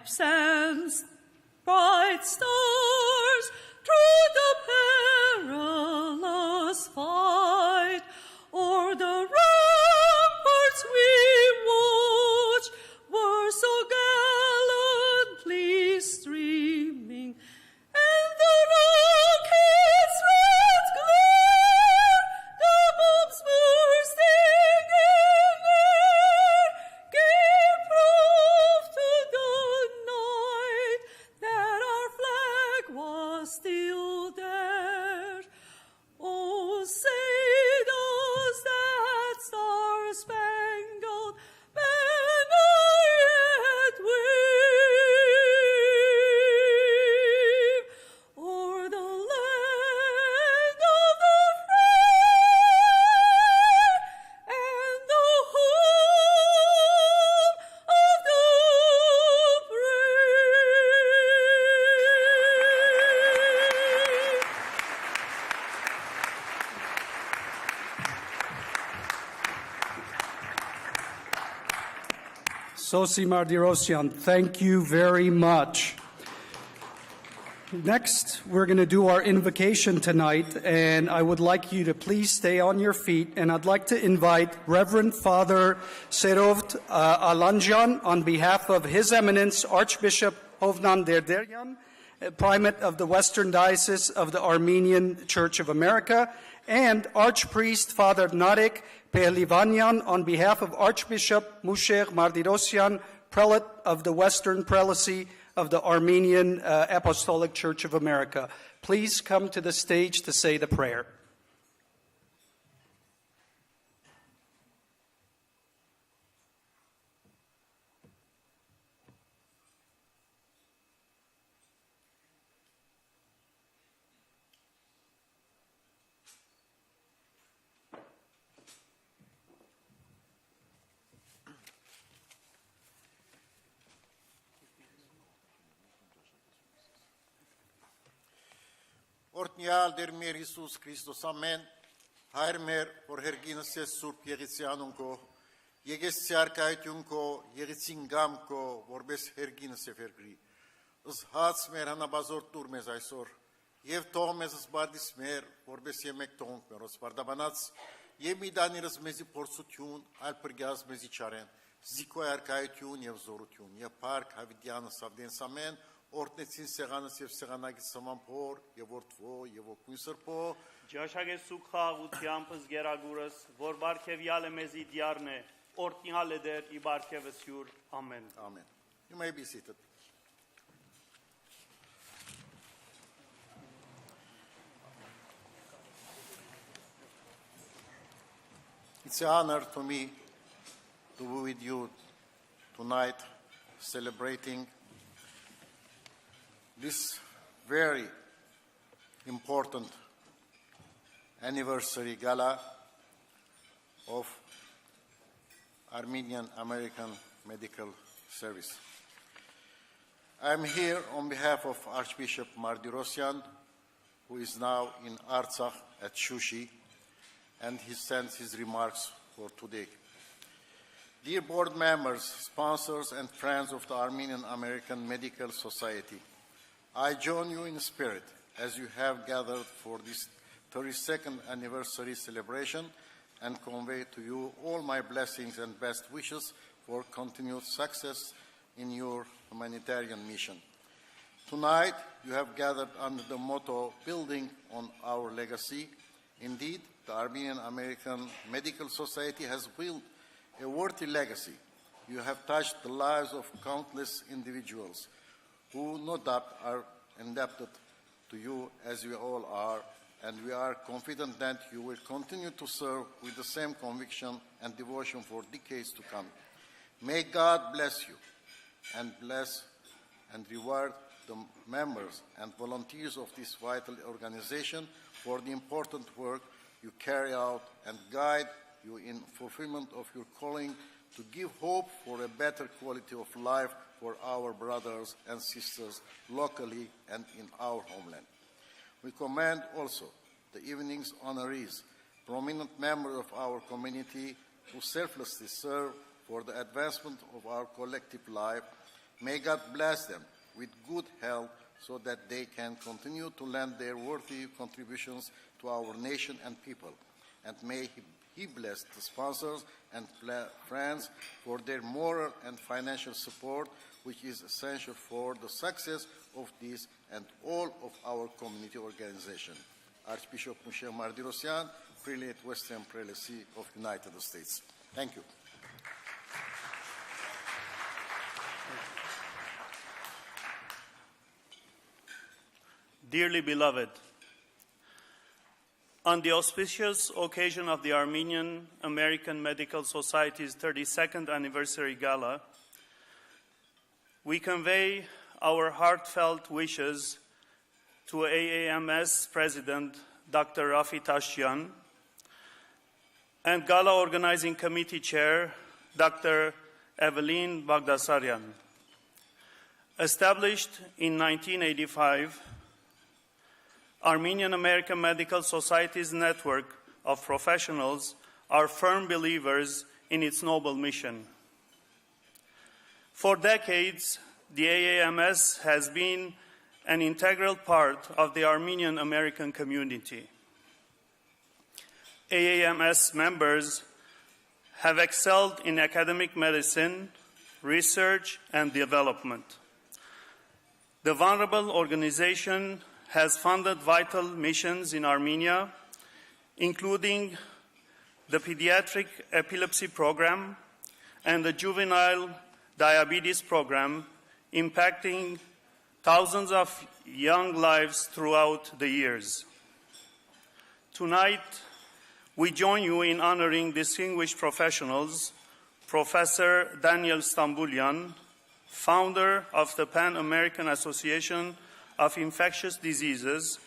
stripes and bright stars through the perilous fight, o'er the ramparts we watched were so gallantly streaming, and the rockets' red glare, the bombs bursting in air, gave proof to the night that our flag was still there. Oh, say does that star-spangled banner yet wave o'er the land of the free and the home of the brave? Sosi Mardirosyan, thank you very much. Next, we're going to do our invocation tonight, and I would like you to please stay on your feet, and I'd like to invite Reverend Father Serovt Alanjan on behalf of His Eminence Archbishop Hovnan Derderyan, Primate of the Western Diocese of the Armenian Church of America, and Archpriest Father Narek Pehlivanyan on behalf of Archbishop Musher Mardirosyan, Prelate of the Western Prelacy of the Armenian Apostolic Church of America. Please come to the stage to say the prayer. Օրհնյալ Տեր մեր Հիսուս Քրիստոս ամեն, Հայր մեր, որ հերգինս ես Սուրբ Եղեցի անուն քո, Եղեցի արքայություն քո, Եղեցին գամ քո, որպես հերգինս եւ հերգրի։ Զհաց մեր հանաբազոր տուր մեզ այսօր, եւ թող մեզ զբարդիս մեր, որպես եմեք թողնք մերոց բարդաբանած, եւ մի դանիրս մեզի փորձություն, այլ պրգյազ մեզի չարեն, զիկոյ արքայություն եւ զորություն, եւ փառք Հավիդյանս Ավդենս ամեն, Օրտնեցին սեղանս եւ սեղանագից սմանփոր եւ որդվո եւ օգուն սրբո Ջաշագե սուքաղությամբ զգերագուրս որ բարգեւյալ է մեզի դիարն է օրտնյալ է դեր ի բարգեւս յուր ամեն Amen. You may be seated. It's an honor to me to be with you tonight celebrating this very important anniversary gala of Armenian American Medical Service. I am here on behalf of Archbishop Mardirosyan, who is now in Artsakh at Shushi, and he sends his remarks for today. Dear board members, sponsors, and friends of the Armenian American Medical Society, I join you in spirit as you have gathered for this 32nd anniversary celebration and convey to you all my blessings and best wishes for continued success in your humanitarian mission. Tonight, you have gathered under the motto, Building on Our Legacy. Indeed, the Armenian American Medical Society has built a worthy legacy. You have touched the lives of countless individuals who no doubt are indebted to you as we all are, and we are confident that you will continue to serve with the same conviction and devotion for decades to come. May God bless you and bless and reward the members and volunteers of this vital organization for the important work you carry out and guide you in fulfillment of your calling to give hope for a better quality of life for our brothers and sisters locally and in our homeland. We commend also the evening's honorees, prominent members of our community who selflessly serve for the advancement of our collective life, May God bless them with good health so that they can continue to lend their worthy contributions to our nation and people. And may He bless the sponsors and friends for their moral and financial support, which is essential for the success of this and all of our community organizations. Archbishop Moshe Mardirosyan, Prelate Western Prelacy of United States. Thank you. Dearly beloved, on the auspicious occasion of the Armenian American Medical Society's 32nd anniversary gala, we convey our heartfelt wishes to AAMS President Dr. Rafi Tashjian and Gala Organizing Committee Chair Dr. Evelyn Bagdasaryan. Established in 1985, Armenian American Medical Society's network of professionals are firm believers in its noble mission. For decades, the AAMS has been an integral part of the Armenian American community. AAMS members have excelled in academic medicine, research, and development. The venerable organization has funded vital missions in Armenia, including the Pediatric Epilepsy Program and the Juvenile Diabetes Program, impacting thousands of young lives throughout the years. Tonight, we join you in honoring distinguished professionals, Professor Daniel Stamboulian, founder of the Pan-American Association of Infectious Diseases,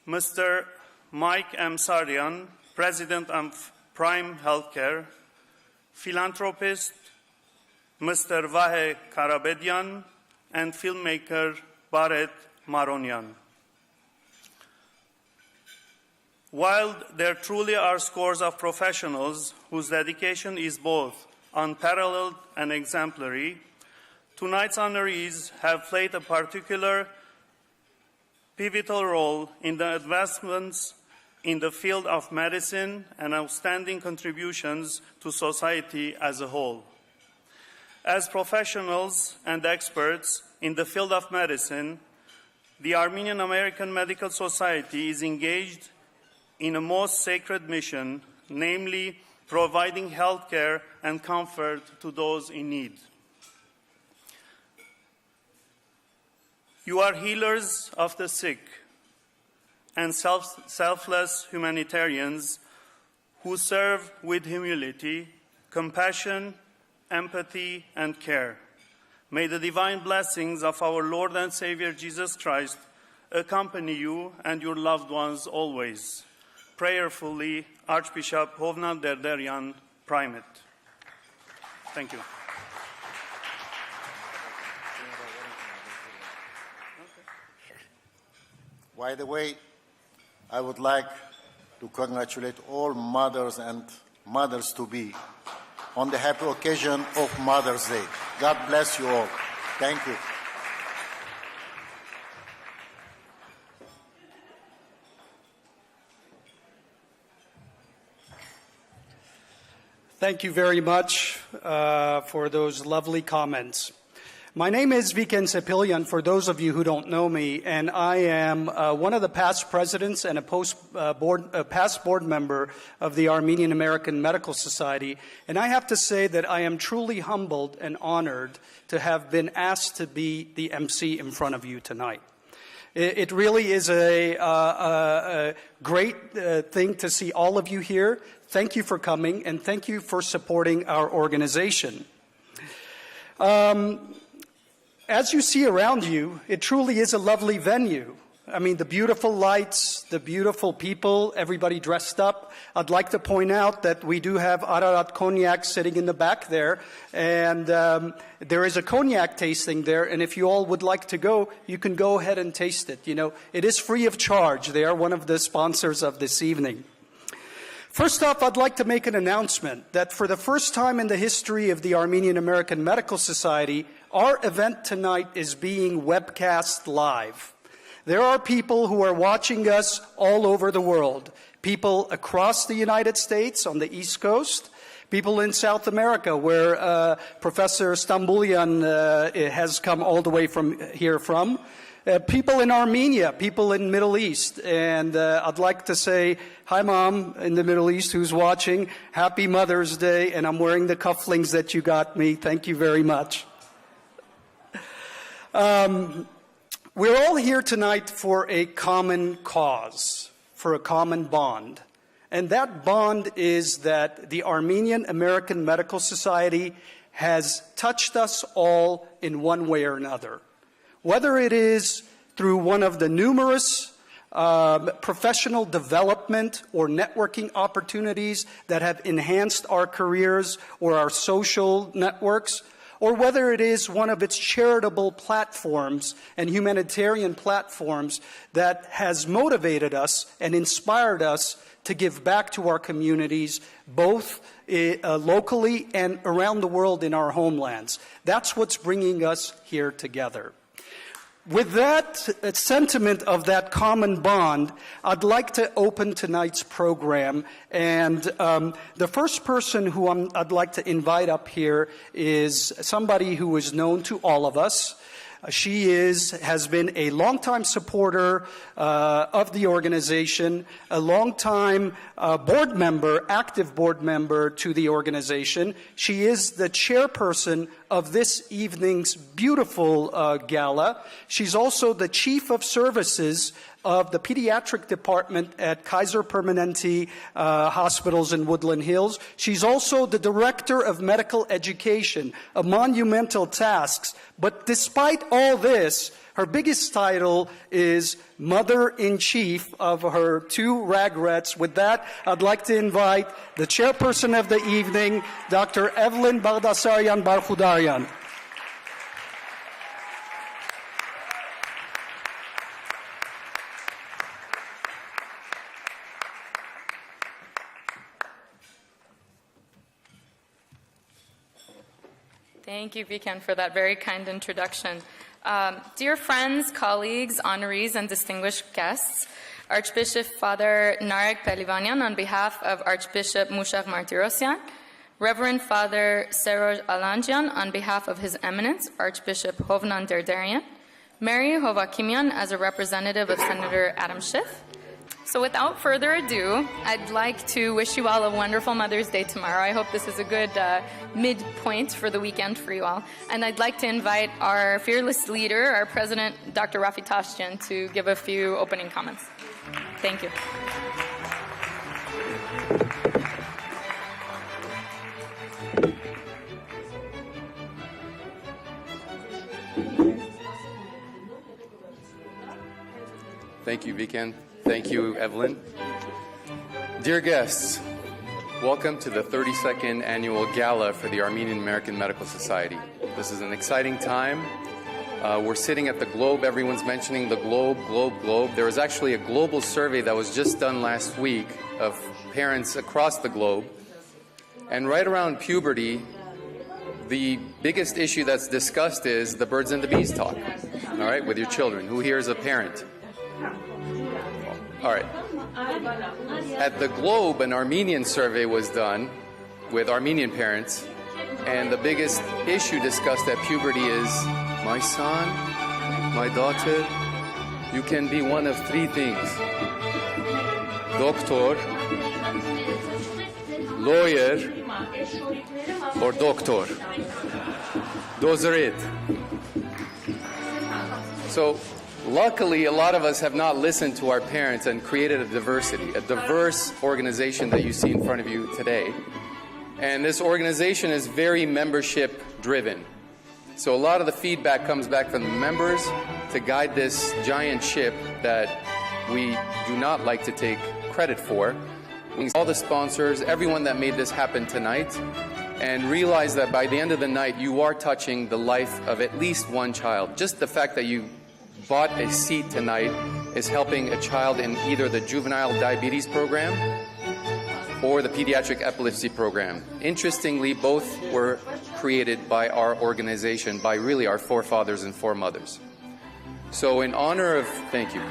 Mr. Mike M. Sarian, President of Prime Healthcare, philanthropist Mr. Vahe Karabedian, and filmmaker Baret Maronian. While there truly are scores of professionals whose dedication is both unparalleled and exemplary, tonight's honorees have played a particular pivotal role in the advancements in the field of medicine and outstanding contributions to society as a whole. As professionals and experts in the field of medicine, the Armenian American Medical Society is engaged in a most sacred mission, namely providing health care and comfort to those in need. You are healers of the sick and selfless humanitarians who serve with humility, compassion, empathy, and care. May the divine blessings of our Lord and Savior Jesus Christ accompany you and your loved ones always. Prayerfully, Archbishop Hovnan Derderian, Primate. Thank you. By the way, I would like to congratulate all mothers and mothers-to-be on the happy occasion of Mother's Day. God bless you all. Thank you. Thank you very much for those lovely comments. My name is Viken Sepilyan, for those of you who don't know me, and I am one of the past presidents and a past board member of the Armenian American Medical Society. And I have to say that I am truly humbled and honored to have been asked to be the MC in front of you tonight. It really is a great thing to see all of you here. Thank you for coming, and thank you for supporting our organization. As you see around you, it truly is a lovely venue. I mean, the beautiful lights, the beautiful people, everybody dressed up. I'd like to point out that we do have Ararat Cognac sitting in the back there, and there is a cognac tasting there, and if you all would like to go, you can go ahead and taste it. You know, it is free of charge. They are one of the sponsors of this evening. First off, I'd like to make an announcement that for the first time in the history of the Armenian American Medical Society, our event tonight is being webcast live. There are people who are watching us all over the world, people across the United States on the East Coast, people in South America where Professor Stambulian has come all the way from here from. People in Armenia, people in Middle East, and I'd like to say, hi Mom in the Middle East who's watching, Happy Mother's Day, and I'm wearing the cufflinks that you got me. Thank you very much. We're all here tonight for a common cause, for a common bond. And that bond is that the Armenian American Medical Society has touched us all in one way or another. Whether it is through one of the numerous professional development or networking opportunities that have enhanced our careers or our social networks, or whether it is one of its charitable platforms and humanitarian platforms that has motivated us and inspired us to give back to our communities, both locally and around the world in our homelands. That's what's bringing us here together. With that sentiment of that common bond, I'd like to open tonight's program. And the first person who I'd like to invite up here is somebody who is known to all of us. She has been a longtime supporter of the organization, a longtime board member, active board member to the organization. She is the chairperson of this evening's beautiful gala. She's also the chief of services of the pediatric department at Kaiser Permanente hospitals in Woodland Hills. She's also the director of medical education, a monumental task. But despite all this, her biggest title is Mother-in-Chief of her two ragrets. With that, I'd like to invite the chairperson of the evening, Dr. Evelyn Baghdasaryan Barkhudarian. Thank you, Viken, for that very kind introduction. Dear friends, colleagues, honorees, and distinguished guests, Archbishop Father Narek Pelivanian, on behalf of Archbishop Mushaq Martirosyan, Reverend Father Seroj Alanjian, on behalf of His Eminence, Archbishop Hovnan Derderian, Mary Hovakimian, as a representative of Senator Adam Schiff. So without further ado, I'd like to wish you all a wonderful Mother's Day tomorrow. I hope this is a good midpoint for the weekend for you all. And I'd like to invite our fearless leader, our president, Dr. Rafi Tashjian, to give a few opening comments. Thank you. Thank you, Viken. Thank you, Evelyn. Dear guests, welcome to the 32nd Annual Gala for the Armenian American Medical Society. This is an exciting time. We're sitting at the Globe. Everyone's mentioning the Globe. There was actually a global survey that was just done last week of parents across the globe. And right around puberty, the biggest issue that's discussed is the birds and the bees talk, all right, with your children. Who here is a parent? All right. At the Globe, an Armenian survey was done with Armenian parents, and the biggest issue discussed at puberty is, my son, my daughter, you can be one of three things: doctor, lawyer, or doctor. Those are it. So, luckily, a lot of us have not listened to our parents and created a diverse organization that you see in front of you today. And this organization is very membership-driven. So a lot of the feedback comes back from the members to guide this giant ship that we do not like to take credit for. All the sponsors, everyone that made this happen tonight, and realize that by the end of the night, you are touching the life of at least one child. Just the fact that you bought a seat tonight is helping a child in either the juvenile diabetes program or the Pediatric Epilepsy Program. Interestingly, both were created by our organization, by really our forefathers and foremothers. So in honor of, thank you.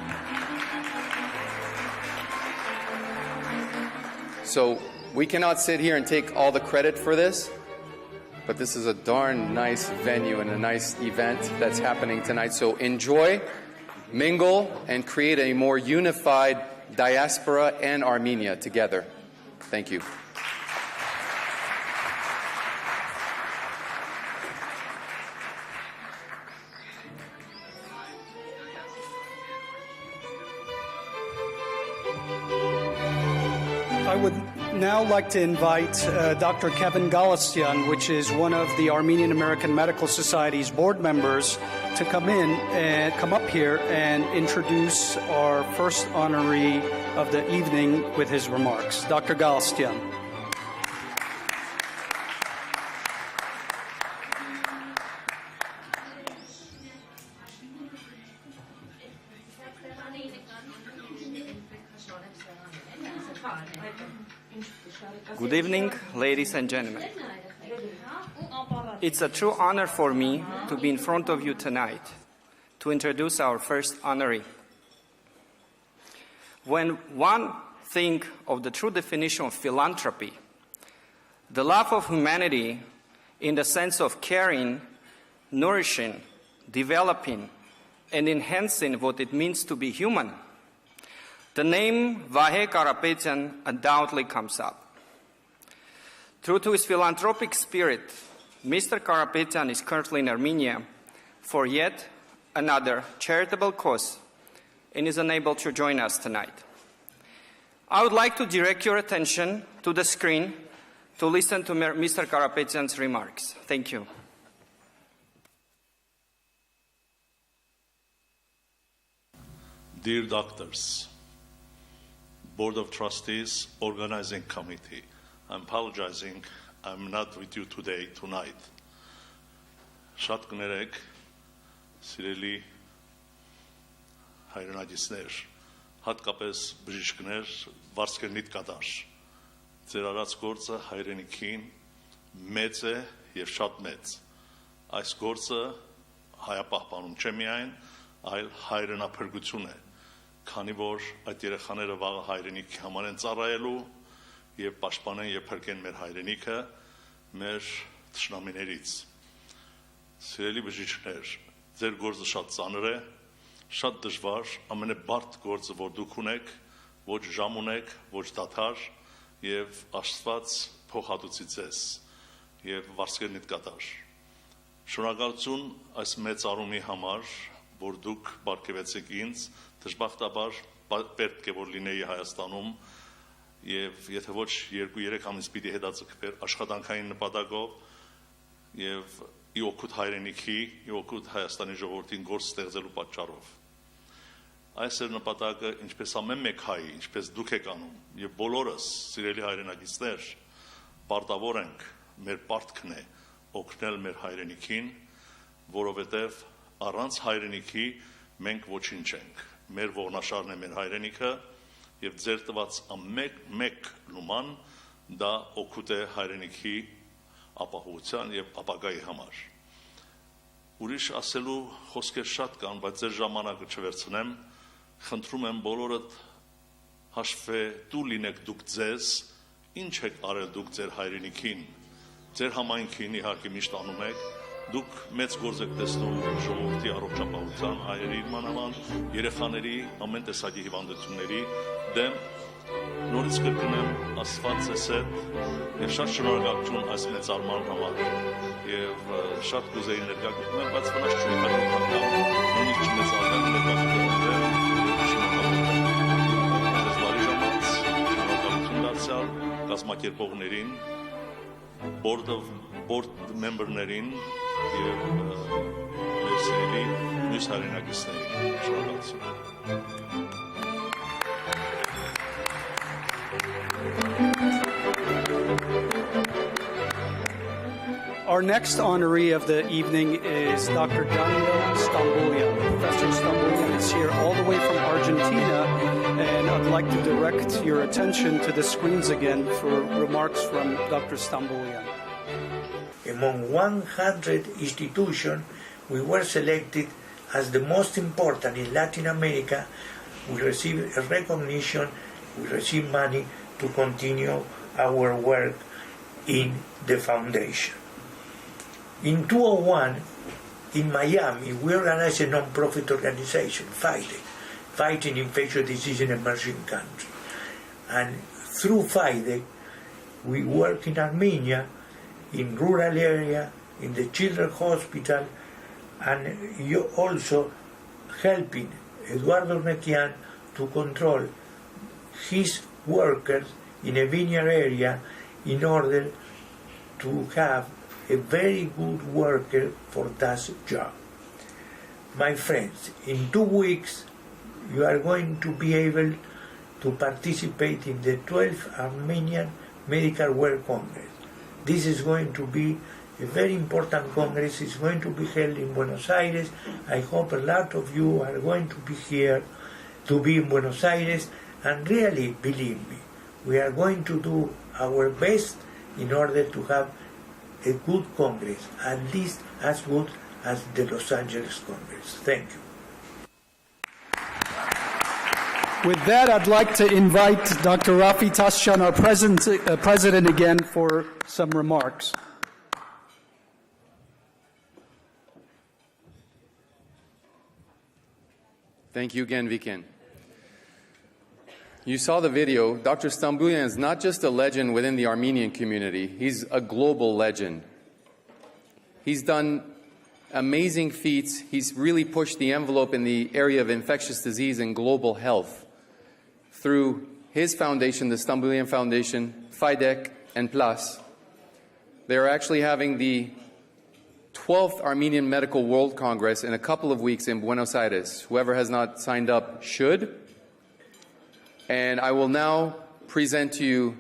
So we cannot sit here and take all the credit for this, but this is a darn nice venue and a nice event that's happening tonight. So enjoy, mingle, and create a more unified diaspora and Armenia together. Thank you. I would now like to invite Dr. Kevin Galastian, which is one of the Armenian American Medical Society's board members, to come up here and introduce our first honoree of the evening with his remarks. Dr. Galastian. Good evening, ladies and gentlemen. It's a true honor for me to be in front of you tonight to introduce our first honoree. When one thinks of the true definition of philanthropy, the love of humanity in the sense of caring, nourishing, developing, and enhancing what it means to be human, the name Vahe Karapetyan undoubtedly comes up. True to his philanthropic spirit, Mr. Karapetyan is currently in Armenia for yet another charitable cause and is unable to join us tonight. I would like to direct your attention to the screen to listen to Mr. Karapetyan's remarks. Thank you. Dear doctors, Board of Trustees, Organizing Committee, I'm apologizing, I'm not with you tonight. Շատ կներեք, սիրելի հայրենագիցներ, հատկապես բժիշկներ, վարձկերնիտ կատար, ձեր արած գործը հայրենիքին մեծ է և շատ մեծ։ Այս գործը հայապահպանում չէ միայն, այլ հայրենափրկություն է, քանի որ այդ երեխաները վաղը հայրենիքի համար են ծառայելու և պաշտպանեն և փրկեն մեր հայրենիքը մեր թշնամիներից։ Սիրելի բժիշկներ, ձեր գործը շատ ծանր է, շատ դժվար, ամենաբարդ գործը, որ դուք ունեք, ոչ ժամ ունեք, ոչ դադար և Աստված փոխհատուցի ձեզ և վարձկերնիտ կատար։ Շնորհակալություն այս մեծ արումի համար, որ դուք բարգեւեցիք ինձ, դժբախտաբար պետք է որ լինեի Հայաստանում և եթե ոչ 2-3 ամիս պիտի հետաձգվեր աշխատանքային նպատակով և ի օգուտ հայրենիքի, ի օգուտ Հայաստանի ժողովրդին գործ ստեղծելու պատճառով։ Այս էր նպատակը, ինչպես ամեն մեկ հայ, ինչպես դուք եք անում, և բոլորս, սիրելի հայրենակիցներ, պարտավոր ենք, մեր պարտքն է օգնել մեր հայրենիքին, որովհետև առանց հայրենիքի մենք ոչինչ ենք։ Մեր ողնաշարն է մեր հայրենիքը, և ձեր տված մեկ լուման դա օգուտ է հայրենիքի ապահովության և ապագայի համար։ Ուրիշ ասելու խոսքեր շատ կան, բայց ձեր ժամանակը չվերցնեմ, խնդրում եմ բոլորդ հաշվետու լինեք դուք ձեզ, ինչ եք արել դուք ձեր հայրենիքին, ձեր համայնքին իհարկե միշտ անում եք, դուք մեծ գործ եք տեսնում ժողովրդի առողջապահության, հայերի մանավանդ, երեխաների, ամեն տեսակի հիվանդությունների դեմ, նորից կրկնեմ, Աստված ձեզ հետ և շատ շնորհակալություն այս մեծարման համար և շատ կուզեի ներկա գտնվել, բայց վնաս չունի հաջորդ անգամ, նույնիսկ չմեծարվեմ ներկա գտնվել, շնորհակալություն։ Ձեզ բարի ժամանց, շնորհակալություն դարձյալ կազմակերպողներին, board member-ներին և մեր սիրելի մյուս հայրենակիցներին, շնորհակալություն։ Our next honoree of the evening is Dr. Daniel Stamboulian. Professor Stamboulian is here all the way from Argentina, and I'd like to direct your attention to the screens again for remarks from Dr. Stamboulian. Among 100 institutions, we were selected as the most important in Latin America. We received a recognition, we received money to continue our work in the foundation. In 2001, in Miami, we organized a non-profit organization, Fighting Infectious Disease in Emerging Countries. And through FIDE, we work in Armenia, in rural area, in the children's hospital, and you also helping Eduardo Nequian to control his workers in a vineyard area in order to have a very good worker for that job. My friends, in 2 weeks you are going to be able to participate in the 12th Armenian Medical World Congress. This is going to be a very important congress. It's going to be held in Buenos Aires. I hope a lot of you are going to be here, to be in Buenos Aires, and really, believe me, we are going to do our best in order to have a good congress, at least as good as the Los Angeles Congress. Thank you. With that, I'd like to invite Dr. Rafi Tascan, our president again, for some remarks. Thank you again, Viken. You saw the video. Dr. Stamboulian is not just a legend within the Armenian community. He's a global legend. He's done amazing feats. He's really pushed the envelope in the area of infectious disease and global health through his foundation, the Stamboulian Foundation, FIDEC, and PLAS. They're actually having the 12th Armenian Medical World Congress in a couple of weeks in Buenos Aires. Whoever has not signed up should. And I will now present to you,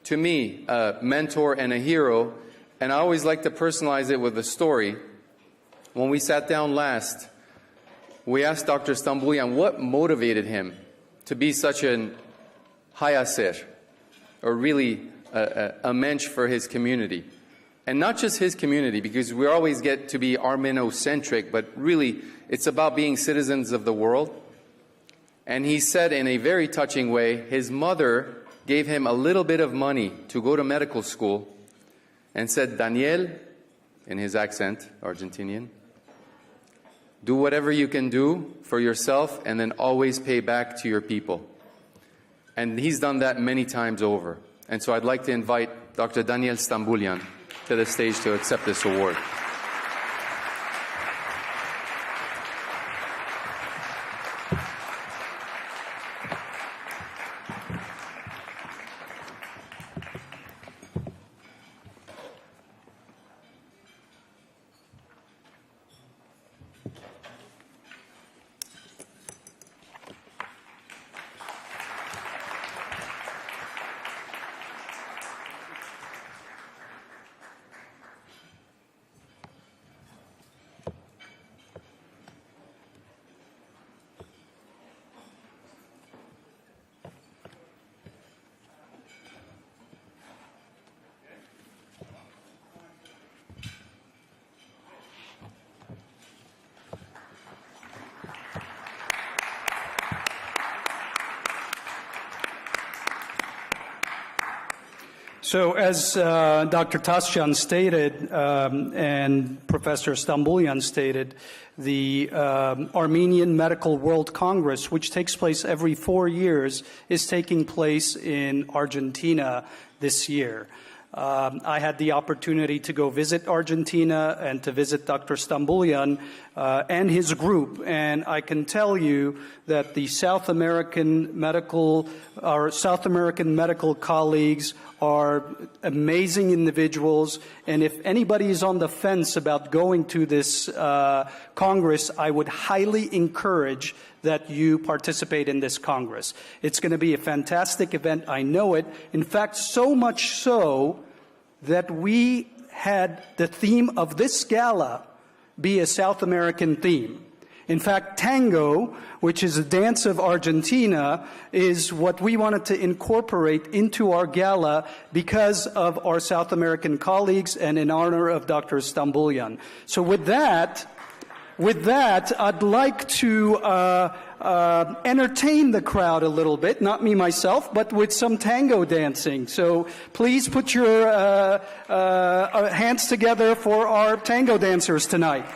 to me, a mentor and a hero. And I always like to personalize it with a story. When we sat down last, we asked Dr. Stamboulian what motivated him to be such an hayaser, or really a mensch for his community. And not just his community, because we always get to be Armeno-centric, but really it's about being citizens of the world. And he said in a very touching way, his mother gave him a little bit of money to go to medical school and said, Daniel, in his accent, Argentinian, do whatever you can do for yourself and then always pay back to your people. And he's done that many times over. And so I'd like to invite Dr. Daniel Stamboulian to the stage to accept this award. So as Dr. Tascan stated and Professor Stamboulian stated, the Armenian Medical World Congress, which takes place every 4 years, is taking place in Argentina this year. I had the opportunity to go visit Argentina and to visit Dr. Stamboulian and his group, and I can tell you that the South American medical colleagues are amazing individuals, and if anybody is on the fence about going to this Congress, I would highly encourage that you participate in this Congress. It's going to be a fantastic event, I know it. In fact, so much so that we had the theme of this gala be a South American theme. In fact, tango, which is a dance of Argentina, is what we wanted to incorporate into our gala because of our South American colleagues and in honor of Dr. Stambolian. So with that, I'd like to entertain the crowd a little bit, not me myself, but with some tango dancing. So please put your hands together for our tango dancers tonight.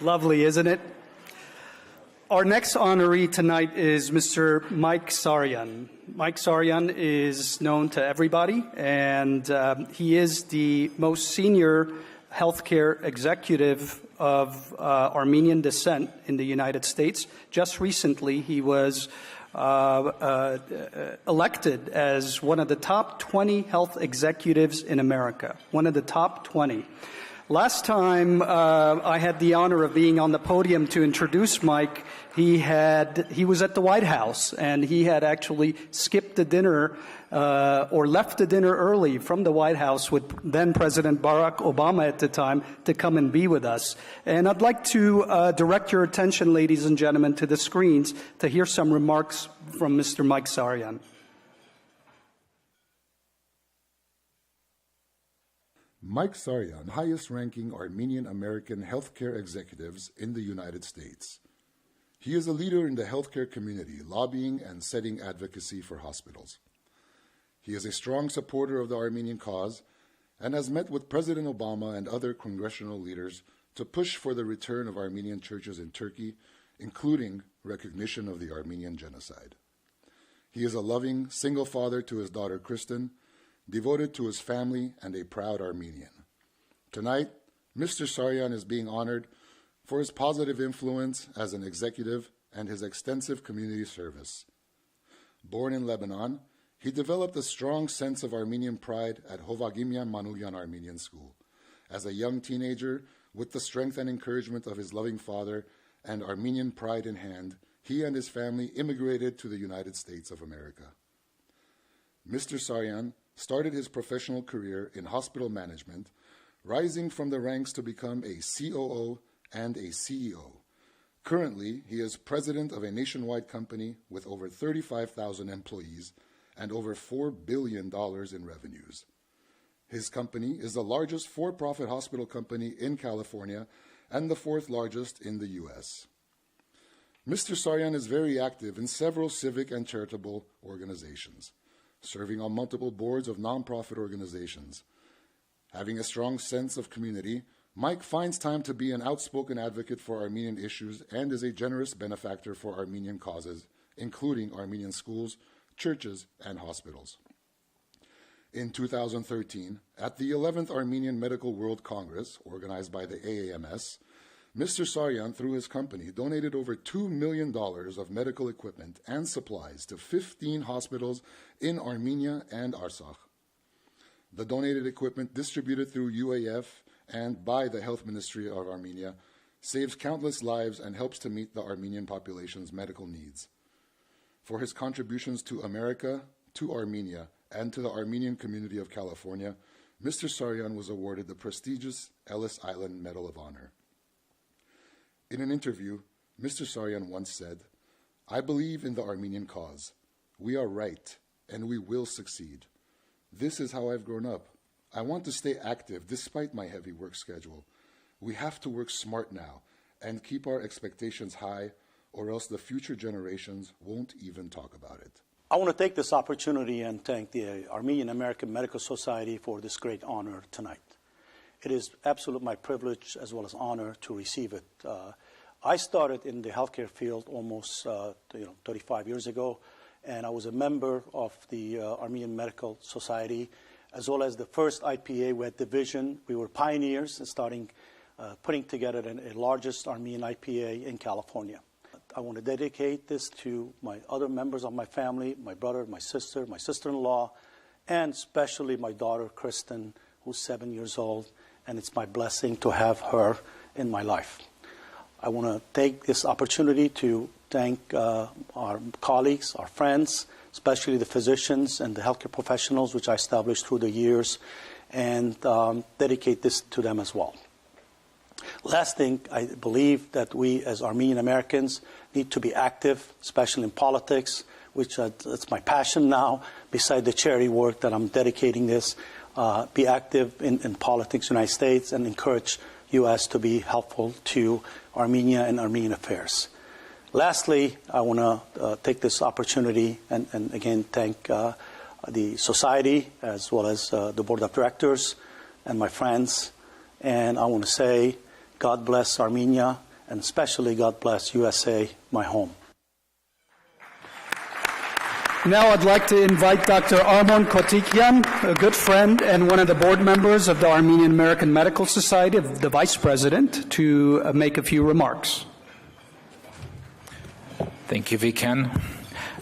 Lovely, isn't it? Our next honoree tonight is Mr. Mike Saryan. Mike Saryan is known to everybody, and he is the most senior healthcare executive of Armenian descent in the United States. Just recently, he was elected as one of the top 20 health executives in America, one of the top 20. Last time I had the honor of being on the podium to introduce Mike, he was at the White House, and he had actually skipped the dinner or left the dinner early from the White House with then President Barack Obama at the time to come and be with us. And I'd like to direct your attention, ladies and gentlemen, to the screens to hear some remarks from Mr. Mike Saryan. Mike Saryan, highest-ranking Armenian-American healthcare executives in the United States. He is a leader in the healthcare community, lobbying and setting advocacy for hospitals. He is a strong supporter of the Armenian cause and has met with President Obama and other congressional leaders to push for the return of Armenian churches in Turkey, including recognition of the Armenian genocide. He is a loving, single father to his daughter Kristen, devoted to his family and a proud Armenian. Tonight, Mr. Saryan is being honored for his positive influence as an executive and his extensive community service. Born in Lebanon, he developed a strong sense of Armenian pride at Hovagimyan Manulyan Armenian School. As a young teenager, with the strength and encouragement of his loving father and Armenian pride in hand, he and his family immigrated to the United States of America. Mr. Saryan started his professional career in hospital management, rising from the ranks to become a COO and a CEO. Currently, he is president of a nationwide company with over 35,000 employees and over $4 billion in revenues. His company is the largest for-profit hospital company in California and the fourth largest in the U.S. Mr. Saryan is very active in several civic and charitable organizations, serving on multiple boards of nonprofit organizations. Having a strong sense of community, Mike finds time to be an outspoken advocate for Armenian issues and is a generous benefactor for Armenian causes, including Armenian schools, churches, and hospitals. In 2013, at the 11th Armenian Medical World Congress, organized by the AAMS, Mr. Saryan, through his company, donated over $2 million of medical equipment and supplies to 15 hospitals in Armenia and Artsakh. The donated equipment, distributed through UAF and by the Health Ministry of Armenia, saves countless lives and helps to meet the Armenian population's medical needs. For his contributions to America, to Armenia, and to the Armenian community of California, Mr. Saryan was awarded the prestigious Ellis Island Medal of Honor. In an interview, Mr. Saryan once said, "I believe in the Armenian cause. We are right, and we will succeed. This is how I've grown up. I want to stay active despite my heavy work schedule. We have to work smart now and keep our expectations high, or else the future generations won't even talk about it." I want to take this opportunity and thank the Armenian American Medical Society for this great honor tonight. It is absolutely my privilege as well as honor to receive it. I started in the healthcare field almost 35 years ago, and I was a member of the Armenian Medical Society, as well as the first IPA. We had division. We were pioneers in starting putting together the largest Armenian IPA in California. I want to dedicate this to my other members of my family, my brother, my sister-in-law, and especially my daughter, Kristen, who's 7 years old, and it's my blessing to have her in my life. I want to take this opportunity to thank our colleagues, our friends, especially the physicians and the healthcare professionals, which I established through the years, and dedicate this to them as well. Last thing, I believe that we as Armenian Americans need to be active, especially in politics, which it's my passion now, beside the charity work that I'm dedicating this. Be active in politics in the United States and encourage U.S. to be helpful to Armenia and Armenian affairs. Lastly, I want to take this opportunity and again thank the society as well as the board of directors and my friends. And I want to say God bless Armenia, and especially God bless USA, my home. Now I'd like to invite Dr. Armon Kotikyan, a good friend and one of the board members of the Armenian American Medical Society, the vice president, to make a few remarks. Thank you, Viken.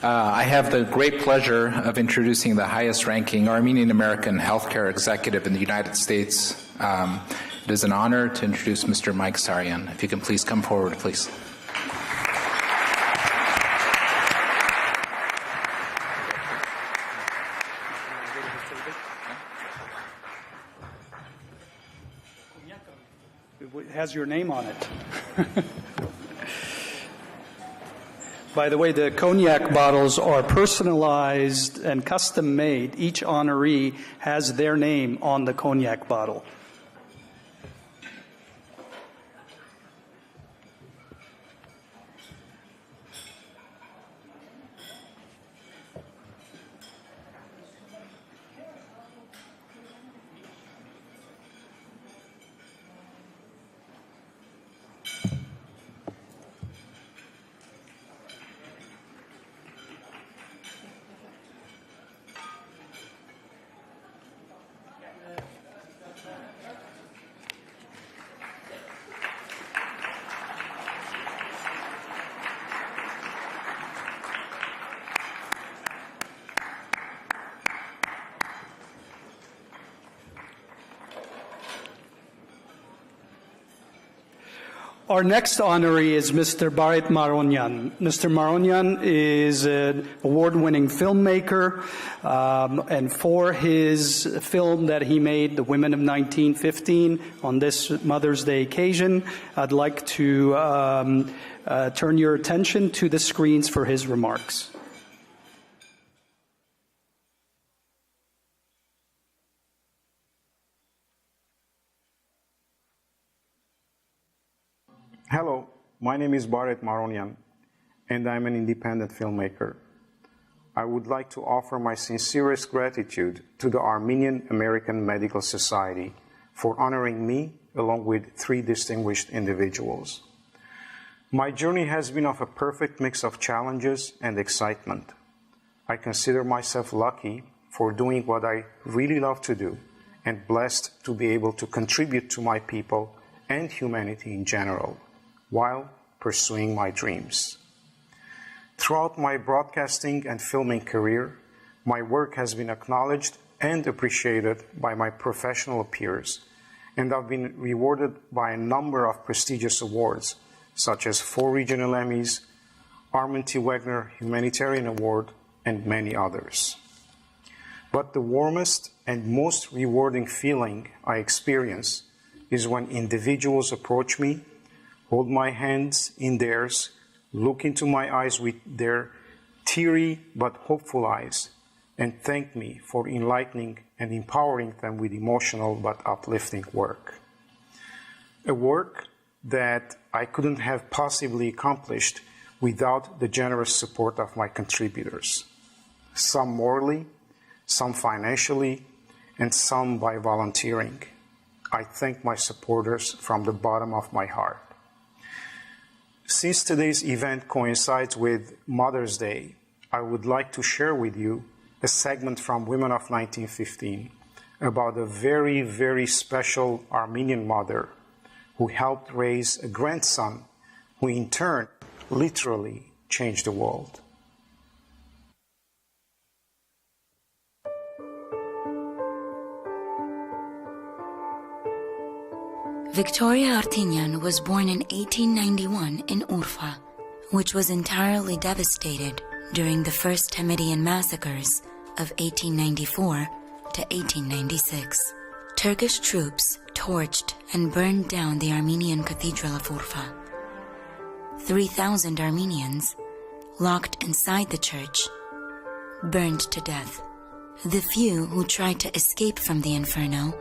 I have the great pleasure of introducing the highest ranking Armenian American healthcare executive in the United States. It is an honor to introduce Mr. Mike Saryan. If you can please come forward, please. It has your name on it. By the way, the cognac bottles are personalized and custom made. Each honoree has their name on the cognac bottle. Our next honoree is Mr. Barit Maronyan. Mr. Maronyan is an award-winning filmmaker, and for his film that he made, The Women of 1915, on this Mother's Day occasion, I'd like to turn your attention to the screens for his remarks. Hello, my name is Baret Maronian, and I'm an independent filmmaker. I would like to offer my sincerest gratitude to the Armenian American Medical Society for honoring me along with 3 distinguished individuals. My journey has been of a perfect mix of challenges and excitement. I consider myself lucky for doing what I really love to do and blessed to be able to contribute to my people and humanity in general while pursuing my dreams. Throughout my broadcasting and filming career, my work has been acknowledged and appreciated by my professional peers, and I've been rewarded by a number of prestigious awards, such as 4 regional Emmys, Armand T. Wegner Humanitarian Award, and many others. But the warmest and most rewarding feeling I experience is when individuals approach me, hold my hands in theirs, look into my eyes with their teary but hopeful eyes, and thank me for enlightening and empowering them with emotional but uplifting work. A work that I couldn't have possibly accomplished without the generous support of my contributors, some morally, some financially, and some by volunteering. I thank my supporters from the bottom of my heart. Since today's event coincides with Mother's Day, I would like to share with you a segment from Women of 1915 about a very, very special Armenian mother who helped raise a grandson who in turn literally changed the world. Victoria Artinyan was born in 1891 in Urfa, which was entirely devastated during the first Hamidian massacres of 1894 to 1896. Turkish troops torched and burned down the Armenian cathedral of Urfa. 3,000 Armenians, locked inside the church, burned to death. The few who tried to escape from the inferno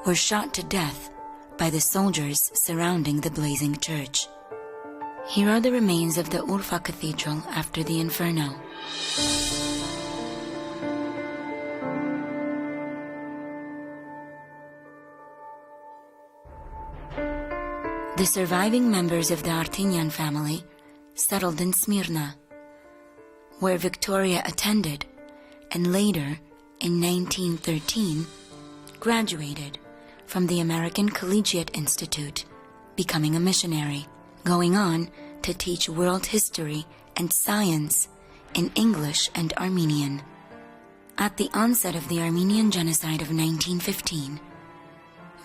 were shot to death by the soldiers surrounding the blazing church. Here are the remains of the Urfa Cathedral after the inferno. The surviving members of the Artinyan family settled in Smyrna, where Victoria attended and later, in 1913, graduated from the American Collegiate Institute, becoming a missionary, going on to teach world history and science in English and Armenian. At the onset of the Armenian genocide of 1915,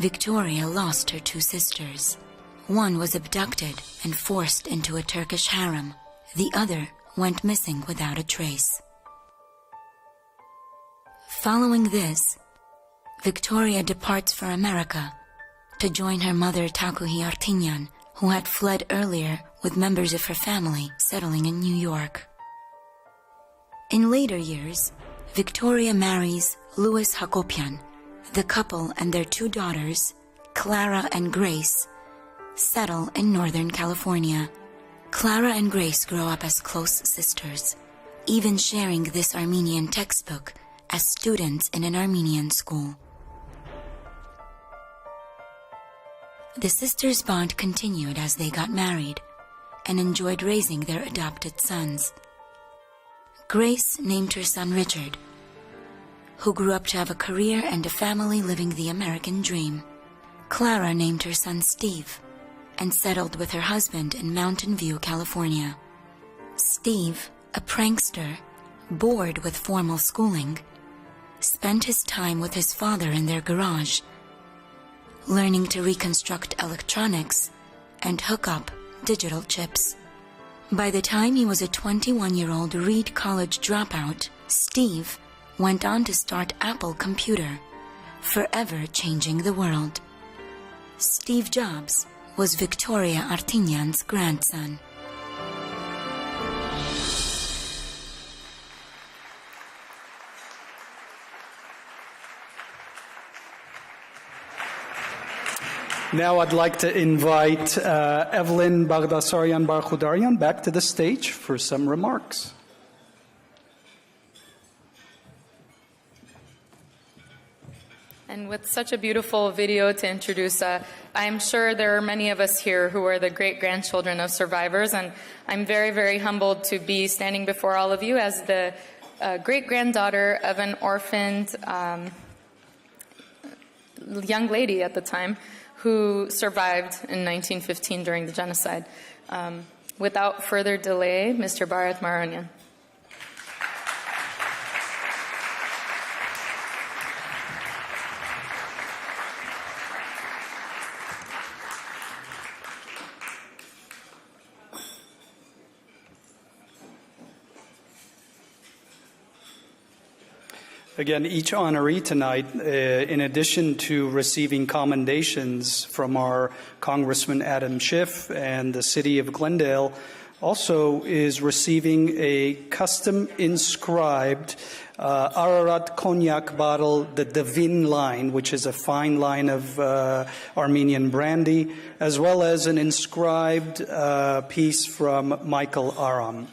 Victoria lost her 2 sisters. One was abducted and forced into a Turkish harem. The other went missing without a trace. Following this, Victoria departs for America to join her mother Takuhi Artinyan, who had fled earlier with members of her family settling in New York. In later years, Victoria marries Louis Hakopian. The couple and their 2 daughters, Clara and Grace, settle in Northern California. Clara and Grace grow up as close sisters, even sharing this Armenian textbook as students in an Armenian school. The sisters' bond continued as they got married and enjoyed raising their adopted sons. Grace named her son Richard, who grew up to have a career and a family living the American dream. Clara named her son Steve and settled with her husband in Mountain View, California. Steve, a prankster, bored with formal schooling, spent his time with his father in their garage, learning to reconstruct electronics and hook up digital chips. By the time he was a 21-year-old Reed College dropout, Steve went on to start Apple Computer, forever changing the world. Steve Jobs was Victoria Artinyan's grandson. Now I'd like to invite Evelyn Baghdasaryan Barkhudarian back to the stage for some remarks. And with such a beautiful video to introduce, I'm sure there are many of us here who are the great-grandchildren of survivors, and I'm very, very humbled to be standing before all of you as the great-granddaughter of an orphaned young lady at the time who survived in 1915 during the genocide. Without further delay, Mr. Bharat Maronian. Again, each honoree tonight, in addition to receiving commendations from our Congressman Adam Schiff and the City of Glendale, also is receiving a custom-inscribed Ararat cognac bottle, the Devin line, which is a fine line of Armenian brandy, as well as an inscribed piece from Michael Aram.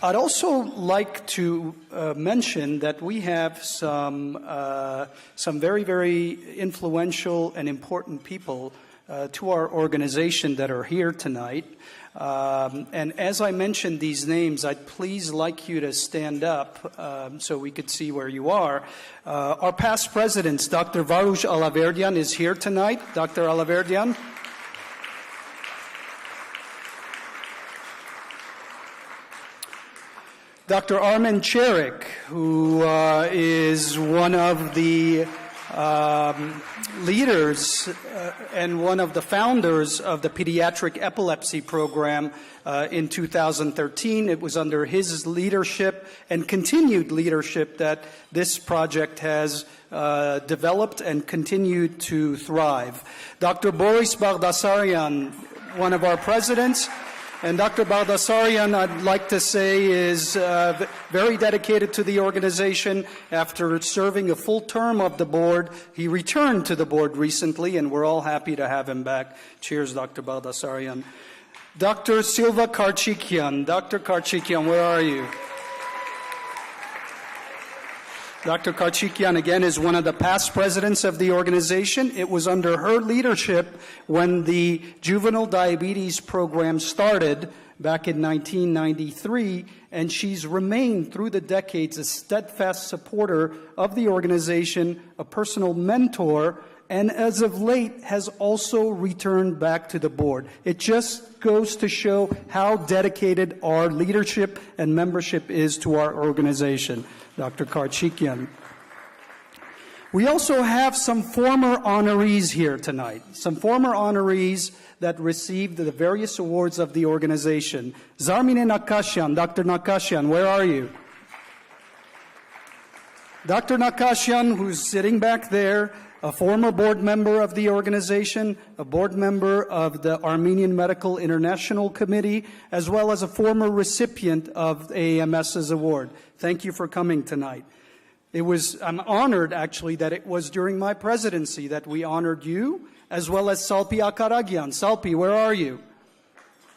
I'd also like to mention that we have some very, very influential and important people to our organization that are here tonight. And as I mentioned these names, I'd please like you to stand up so we could see where you are. Our past presidents, Dr. Varush Alaverdian is here tonight. Dr. Alaverdian. Dr. Armen Cherik, who is one of the leaders and one of the founders of the pediatric epilepsy program in 2013. It was under his leadership and continued leadership that this project has developed and continued to thrive. Dr. Boris Baghdasaryan, one of our presidents. And Dr. Baghdasaryan, I'd like to say, is very dedicated to the organization. After serving a full term of the board, he returned to the board recently, and we're all happy to have him back. Cheers, Dr. Baghdasaryan. Dr. Silva Karchikian. Dr. Karchikian, where are you? Dr. Karchikian, again, is one of the past presidents of the organization. It was under her leadership when the juvenile diabetes program started back in 1993, and she's remained through the decades a steadfast supporter of the organization, a personal mentor, and as of late has also returned back to the board. It just goes to show how dedicated our leadership and membership is to our organization. Dr. Karchikian. We also have some former honorees here tonight, some former honorees that received the various awards of the organization. Zarmine Nakashian, Dr. Nakashian, where are you? Dr. Nakashian, who's sitting back there, a former board member of the organization, a board member of the Armenian Medical International Committee, as well as a former recipient of AAMS's award. Thank you for coming tonight. I'm honored, actually, that it was during my presidency that we honored you, as well as Salpi Akaragyan. Salpi, where are you?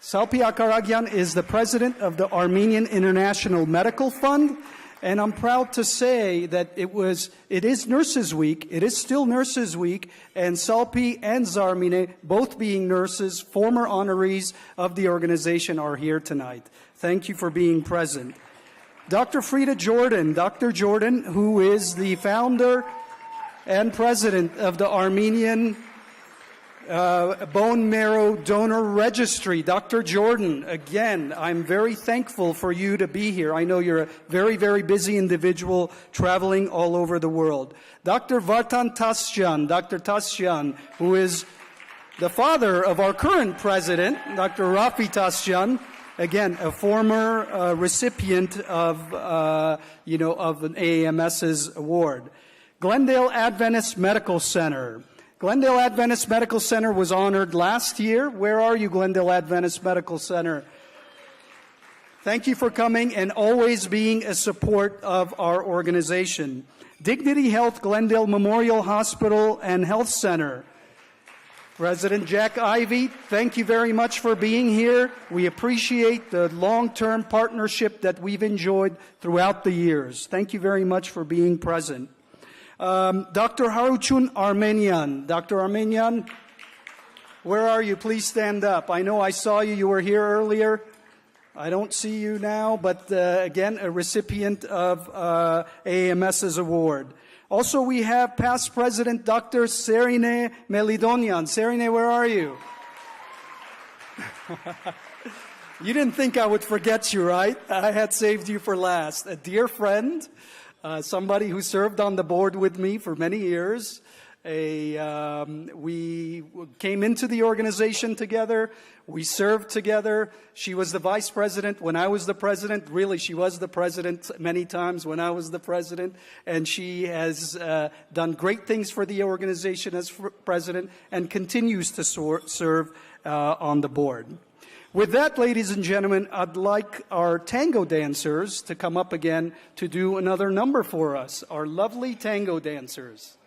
Salpi Akaragyan is the president of the Armenian International Medical Fund. And I'm proud to say that it is Nurses Week. It is still Nurses Week. And Salpi and Zarmine, both being nurses, former honorees of the organization, are here tonight. Thank you for being present. Dr. Frida Jordan. Dr. Jordan, who is the founder and president of the Armenian Bone Marrow Donor Registry. Dr. Jordan, again, I'm very thankful for you to be here. I know you're a very, very busy individual traveling all over the world. Dr. Vartan Tasjan, Dr. Tasjan, who is the father of our current president, Dr. Rafi Tasjan, again, a former recipient of an AAMS's award. Glendale Adventist Medical Center. Glendale Adventist Medical Center was honored last year. Where are you, Glendale Adventist Medical Center? Thank you for coming and always being a support of our organization. Dignity Health Glendale Memorial Hospital and Health Center. President Jack Ivey, thank you very much for being here. We appreciate the long-term partnership that we've enjoyed throughout the years. Thank you very much for being present. Dr. Haruchun Armenian. Dr. Armenian, where are you? Please stand up. I know I saw you. You were here earlier. I don't see you now, but again, a recipient of AAMS's award. Also, we have past President Dr. Serine Melidonian. Serine, where are you? You didn't think I would forget you, right? I had saved you for last. A dear friend, somebody who served on the board with me for many years. We came into the organization together. We served together. She was the vice president when I was the president. Really, she was the president many times when I was the president. And she has done great things for the organization as president and continues to serve on the board. With that, ladies and gentlemen, I'd like our tango dancers to come up again to do another number for us. Our lovely tango dancers.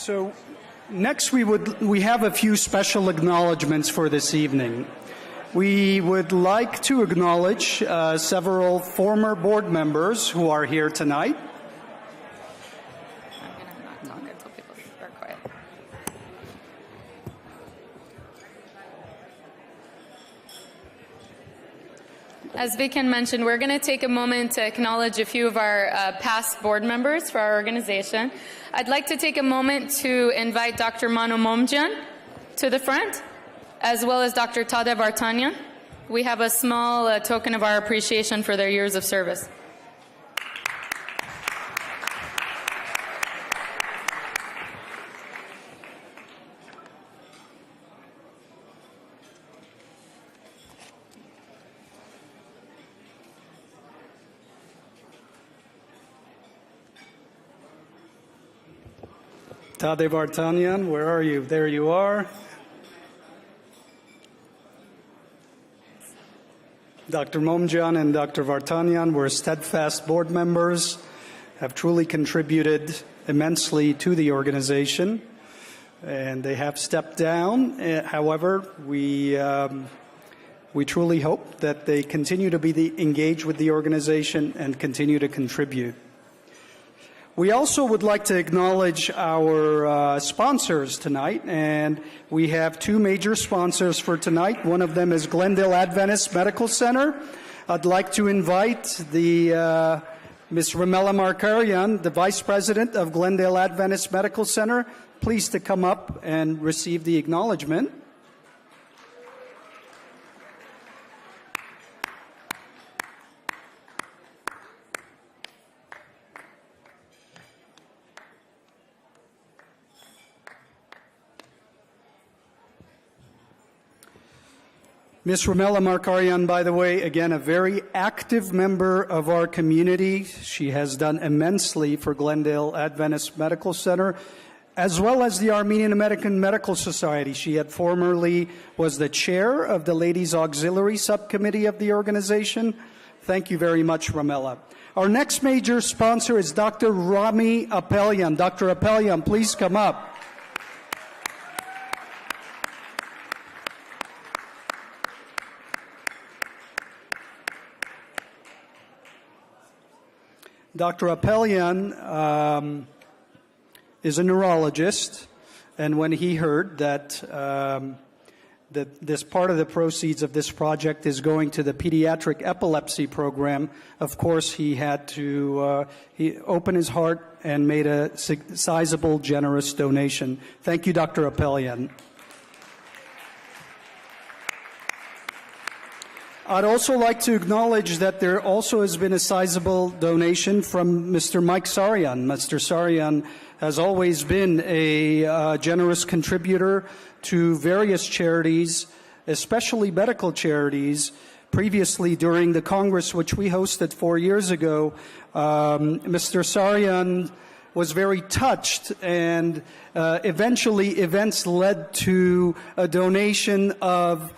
So next we have a few special acknowledgments for this evening. We would like to acknowledge several former board members who are here tonight. I'm going to not talk until people are quiet. As Viken mentioned, we're going to take a moment to acknowledge a few of our past board members for our organization. I'd like to take a moment to invite Dr. Mano Momjian to the front, as well as Dr. Tadej Vartanyan. We have a small token of our appreciation for their years of service. Tadej Vartanyan, where are you? There you are. Dr. Momjian and Dr. Vartanyan were steadfast board members, have truly contributed immensely to the organization, and they have stepped down. However, we truly hope that they continue to be engaged with the organization and continue to contribute. We also would like to acknowledge our sponsors tonight, and we have two major sponsors for tonight. One of them is Glendale Adventist Medical Center. I'd like to invite the Ms. Ramela Markarian, the Vice President of Glendale Adventist Medical Center, please to come up and receive the acknowledgement. Ms. Ramela Markarian, by the way, again, a very active member of our community. She has done immensely for Glendale Adventist Medical Center, as well as the Armenian American Medical Society. She had formerly was the chair of the Ladies Auxiliary Subcommittee of the organization. Thank you very much, Ramela. Our next major sponsor is Dr. Rami Apelyan. Dr. Apelyan, please come up. Dr. Apelyan is a neurologist, and when he heard that this part of the proceeds of this project is going to the pediatric epilepsy program, of course he had to he opened his heart and made a sizable, generous donation. Thank you, Dr. Apelyan. I'd also like to acknowledge that there also has been a sizable donation from Mr. Mike Sarian. Mr. Sarian has always been a generous contributor to various charities, especially medical charities. Previously, during the Congress, which we hosted 4 years ago, Mr. Sarian was very touched, and eventually events led to a donation of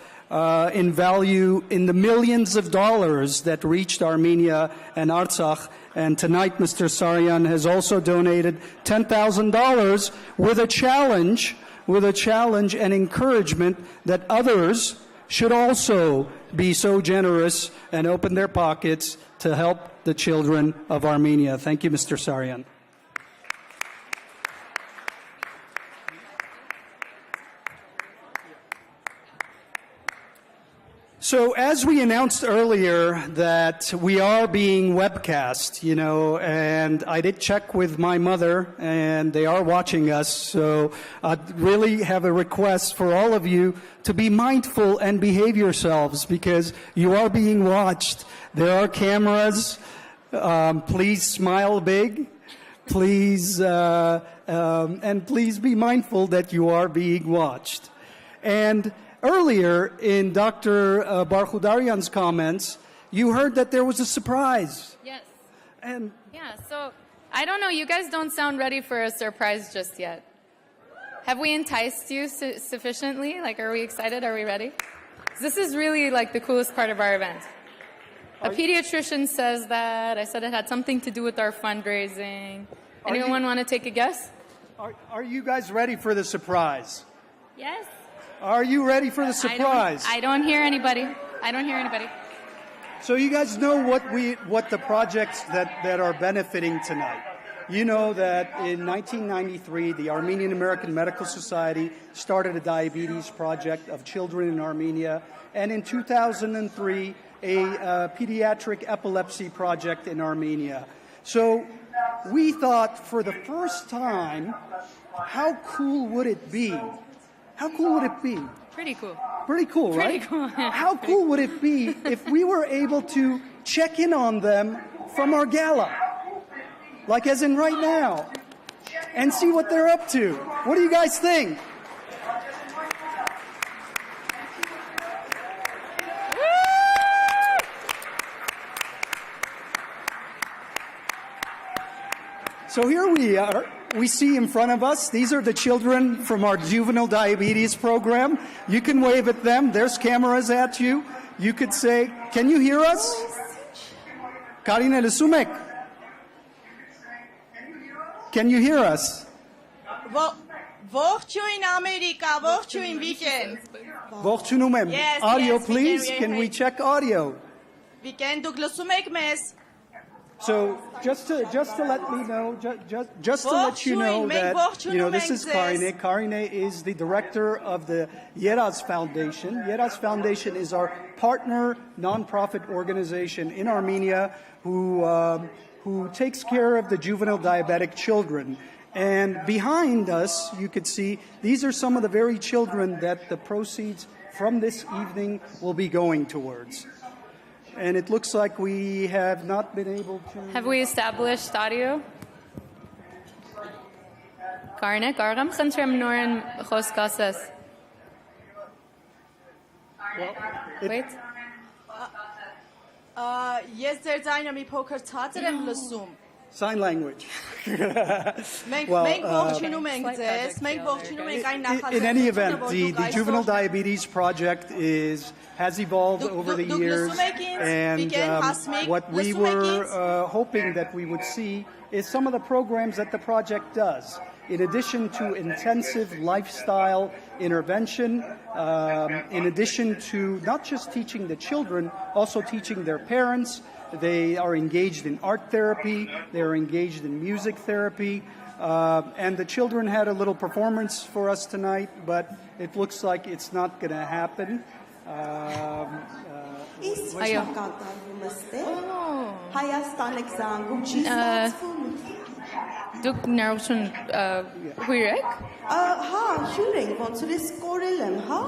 in value in the millions of dollars that reached Armenia and Artsakh. And tonight, Mr. Sarian has also donated $10,000 with a challenge and encouragement that others should also be so generous and open their pockets to help the children of Armenia. Thank you, Mr. Sarian. So as we announced earlier that we are being webcast, and I did check with my mother, and they are watching us, so I really have a request for all of you to be mindful and behave yourselves because you are being watched. There are cameras. Please smile big. Please, and please be mindful that you are being watched. And earlier, in Dr. Barkhudarian's comments, you heard that there was a surprise. Yes. And yeah, so I don't know, you guys don't sound ready for a surprise just yet. Have we enticed you sufficiently? Like, are we excited? Are we ready? This is really like the coolest part of our event. A pediatrician says that. I said it had something to do with our fundraising. Anyone want to take a guess? Are you guys ready for the surprise? Yes. Are you ready for the surprise? I don't hear anybody. So you guys know what the projects that are benefiting tonight. You know that in 1993, the Armenian American Medical Society started a diabetes project of children in Armenia, and in 2003, a pediatric epilepsy project in Armenia. So we thought for the first time, how cool would it be? How cool would it be? Pretty cool. Pretty cool, right? Pretty cool. How cool would it be if we were able to check in on them from our gala? Like as in right now, and see what they're up to. What do you guys think? So here we are. We see in front of us, these are the children from our juvenile diabetes program. You can wave at them. There's cameras at you. You could say, can you hear us? Karina Lusumek. Can you hear us? Ողջույն Ամերիկա, ողջույն Վիկեն։ Ողջունում եմ. Yes, Audio, yes, please. we can Can hear we you. check audio? Վիկեն, դուք լսում եք մեզ։ So just to let me know, just to let you know that this is Karine. Karine is the director of the Yeraz Foundation. Yeraz Foundation is our partner nonprofit organization in Armenia who takes care of the juvenile diabetic children. And behind us, you could see these are some of the very children that the proceeds from this evening will be going towards. And it looks like we have not been able to... Have we established audio? Karne, կարող եմ խնդրեմ նորեն խոսք ասես։ Wait. Ես ձեր ձայնը մի փոքր ցածր եմ լսում։ Sign language. Մենք ողջունում ենք ձեզ, մենք ողջունում ենք այն նախաձեռնությունը, In any event, the Juvenile Diabetes Project has evolved over the years, and what we were hoping that we would see is some of the programs that the project does. In addition to intensive lifestyle intervention, in addition to not just teaching the children, also teaching their parents. They are engaged in art therapy, they are engaged in music therapy, and the children had a little performance for us tonight, but it looks like it's not going to happen. Դուք ներողություն հույր եք։ Հա, հյուր ենք, ոնց որ ես կորել եմ, հա։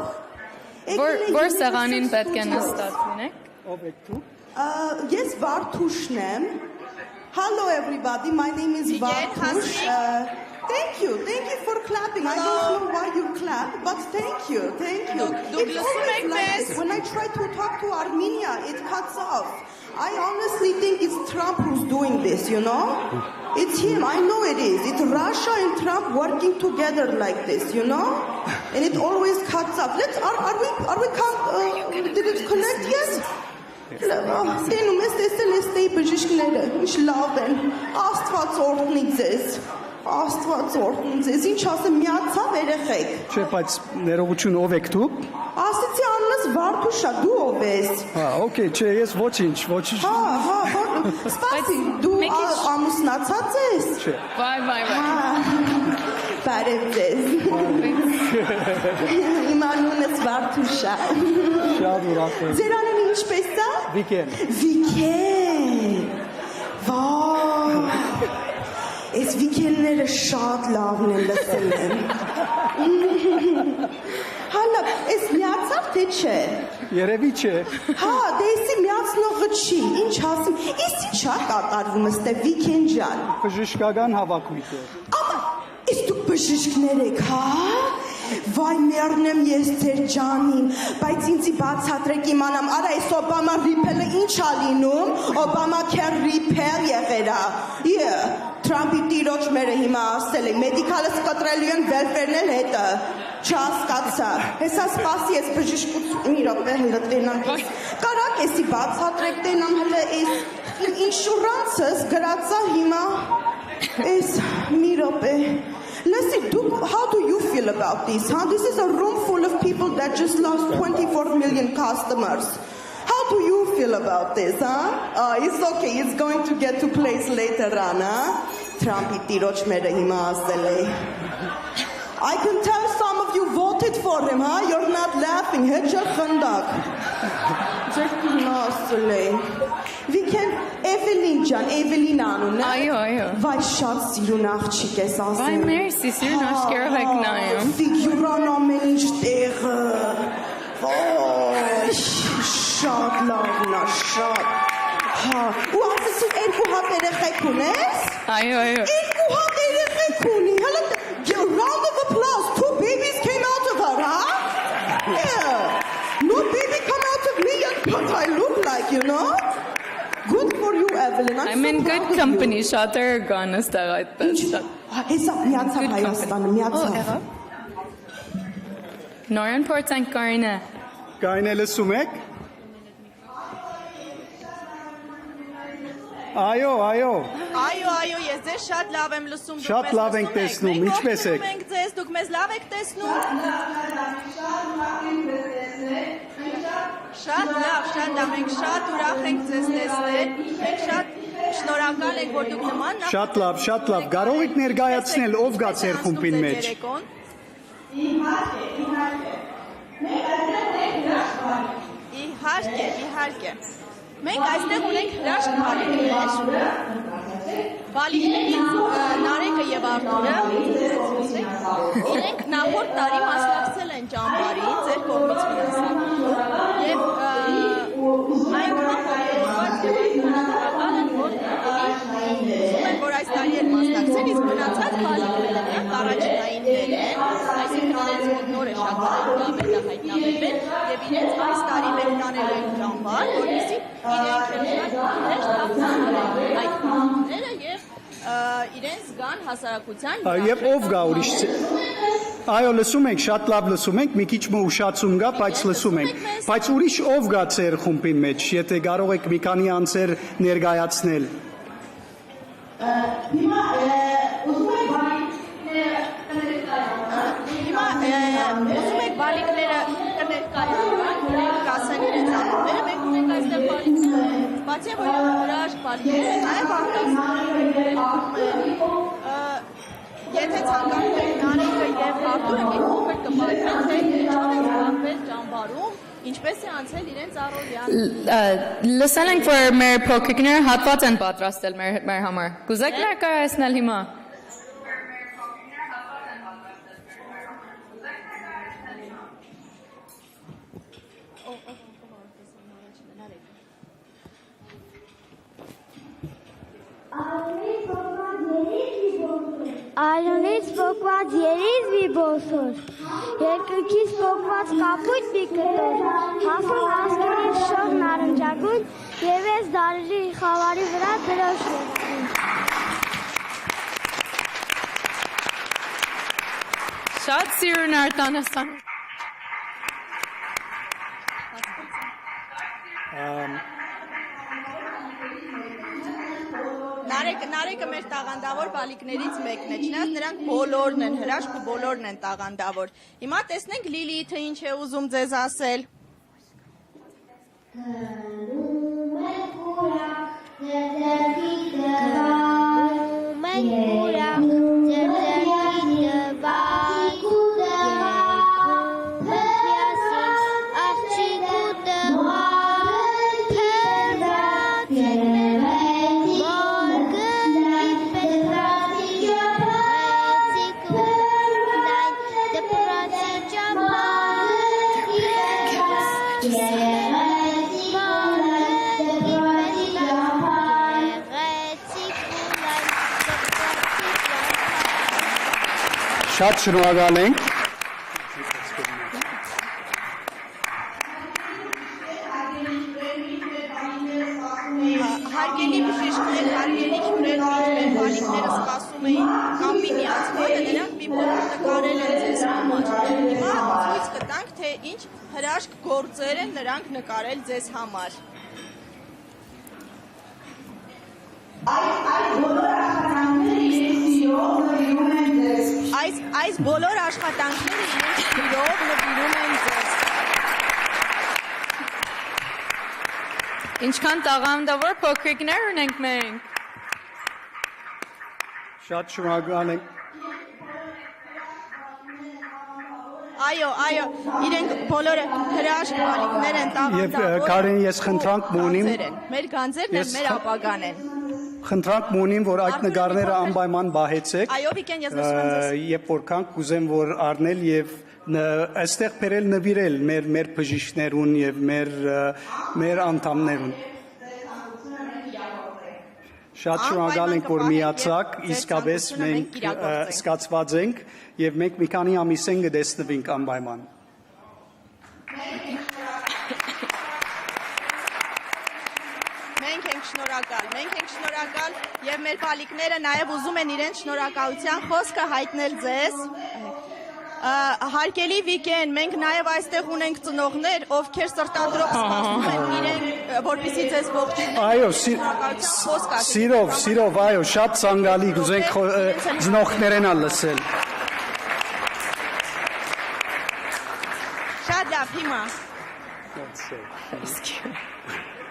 Որ սեղանին պետք է նստած լինեք։ Ով եք դուք։ Yes, Vartushn եմ. Hello everybody, my name is Vartush. Thank you for clapping. Hello. I don't know why you clap, but thank you. It's always like this. When I try to talk to Armenia, it cuts off. I honestly think it's Trump who's doing this, you know? It's him, I know it is. It's Russia and Trump working together like this, you know? And it always cuts off. Did it connect yet? Տենում ես տեսել ես տեի բժիշկները, ինչ լավ են, Աստված օրհնի ձեզ, Աստված օրհնի ձեզ, ինչ ասեմ, միացավ երեխեք։ Չէ, բայց ներողություն, ով եք դուք։ Ասեցի անունս Վարդուշա, դու ով ես։ Հա, օքեյ, չէ, ես ոչինչ։ Հա, սպասի, դու ամուսնացած ես։ Չէ։ Վայ։ Բարև ձեզ։ Իմ անունս Վարդուշա։ Շատ ուրախ եմ։ Ձեր անունը ինչպես է։ Վիկեն։ Վայ։ Այս վիկենները շատ լավն են լսել եմ։ Հալա, այս միացավ թե չէ։ Երևի չէ։ Հա, դե էսի միացնողը չի, ինչ ասեմ, էս ինչ է կատարվում ըստե Վիկեն ջան։ Բժշկական հավաքույթ է։ Իսկ դուք բժիշկներ եք, հա։ Վայ մեռնեմ ես ձեր ջանին, բայց ինձի բացատրեք իմանամ, արա այս Օբամա ռիփելը ինչ ա լինում, Օբամա քեր ռիփել եղերա։ Թրամփի տիրոջ մերը հիմա ասել է, մեդիկալս կտրելու են վելֆերն էլ հետը, չհասկացա։ Հեսա սպասի ես բժշկություն, մի րոպե հլը տենամ, կարակ էսի բացատրեք տենամ հլը էս ինշուրանսս գրածա հիմա, էս մի րոպե, Let's see, how do you feel about this, huh? This is a room full of people that just lost 24 million customers. How do you feel about this, huh? It's okay, it's going to get to place later on, huh? Trumpy tiroch mere hima asel e. I can tell some of you voted for him, huh? You're not laughing. We can Evelyn Jan, Evelyn Anun. Ayo. Vay շատ սիրուն աղջիկ ես ասել։ Vay mersi, սիրուն աշկերով եք նայում։ Ֆիգուրան ամեն ինչ տեղը։ Վայ, շատ լավն է, շատ։ Հա, ու ասեցին երկու հատ երեխեք ունես։ Ayo. Երկու հատ երեխեք ունի։ Հələ round of applause. 2 babies came out of her, huh? Yeah. No baby come out of me yet, but I look like, you know? Good for you, Evelyn. I'm in good company. Շատ էր գան այստեղ այդպես։ Հեսա միացավ Հայաստանը, միացավ։ Նորեն փորձենք Կարինե։ Կարինե լսում եք։ Այո, ես ձեզ շատ լավ եմ լսում, Շատ լավ ենք տեսնում, ինչպես եք։ Մենք ձեզ, դուք մեզ լավ եք տեսնում։ Շատ լավ, մենք շատ ուրախ ենք ձեզ տեսնել։ Մենք շատ շնորհակալ ենք, որ դուք նման Շատ լավ, կարող եք ներկայացնել ով գա ձեր խումբին մեջ։ Իհարկե։ Մենք այստեղ ունենք հրաշք բալիկներից Նարեկը եւ Արթուրը իրենք նախորդ տարի մասնակցել են ճամբարին ձեր կողմից ֆինանսավորված եւ այնքան ողջունված եւ շնորհակալ են որ ուզում են որ այս տարի էլ մասնակցեն իսկ մնացած բալիկները նրանք առաջնայիններ են այսինքն իրենց մոտ նոր է շատ բարեկամներ հայտնաբերվել եւ իրենց այս տարի մենք տանել ենք ճամբար որովհետեւ իրենք շատ հեշտ հաղթահարեն այդ խնդիրները եւ իրենց զգան հասարակության Եվ ով գա ուրիշ։ Այո, լսում ենք, շատ լավ լսում ենք, մի քիչ ուշացում գա, բայց լսում ենք։ Բայց ուրիշ ով գա ձեր խումբի մեջ, եթե կարող եք մի քանի անձեր ներկայացնել։ Հիմա ուզում եք բալիկները կներկայանան, կասեն իրենց անունները, մենք ունենք այստեղ բալիկներ, բացի որ հրաշք բալիկներ են, նաև եթե ցանկանում եք Նարեկը և Արտուրը մի խումբ կպայքեն, թե ինչով են զբաղվել ճամբարում, ինչպես է անցել իրենց առօրյան։ Լսել ենք, որ մեր փոքրիկները հատված են պատրաստել մեր համար։ Կուզեք ներկայացնել հիմա։ Այլունից պոկված երիզ մի բոսոր, երկրքից պոկված կապույտ մի կտոր, հասուն ասկերից շող նարնջագույն և ես դարերի խավարի վրա դրոշ վերակին։ Շատ սիրուն արտանասան։ Նարեկը մեր տաղանդավոր բալիկներից մեկն է, չնայած նրանք բոլորն են հրաշք ու բոլորն են տաղանդավոր։ Հիմա տեսնենք Լիլիթը ինչ է ուզում ձեզ ասել։ Շատ շնորհակալ ենք։ Հարգելի բժիշկներ, հարգելի հյուրեր, մեր բալիկները սպասում էին կամպի միացմանը, նրանք մի փոքր նկարել են ձեզ համար։ Հիմա ցույց կտանք, թե ինչ հրաշք գործեր են նրանք նկարել ձեզ համար։ Այս բոլոր աշխատանքները իրենց իրով նվիրում են ձեզ։ Ինչքան տաղանդավոր փոքրիկներ ունենք մենք։ Շատ շնորհակալ ենք։ Այո, իրենք բոլորը հրաշք բալիկներ են, Եվ տաղանդավոր։ Կարեն, ես խնդրանք ունիմ։ Մեր գանձերն են, մեր ապագան են։ Խնդրանք ունիմ, որ այդ նկարները անպայման բահեցեք։ Այո, Վիկեն, ես լսում եմ ձեզ։ Երբ որ կանք կուզեմ, որ առնել եւ այստեղ բերել նվիրել մեր բժիշկներուն եւ մեր անդամներուն։ Շատ շնորհակալ ենք, որ միացաք, իսկապես մենք սկացված ենք եւ մենք մի քանի ամիս են կտեսնվենք անպայման։ Մենք ենք շնորհակալ եւ մեր բալիկները նաեւ ուզում են իրենց շնորհակալության խոսքը հայտնել ձեզ։ Հարգելի Վիկեն, մենք նաև այստեղ ունենք ծնողներ, ովքեր սրտադրող սպասում են իրենք, որպեսզի ձեզ ողջունեն։ Այո, սիրով, այո, շատ ցանկալի, կուզենք ծնողներն լսել։ Շատ լավ, հիմա։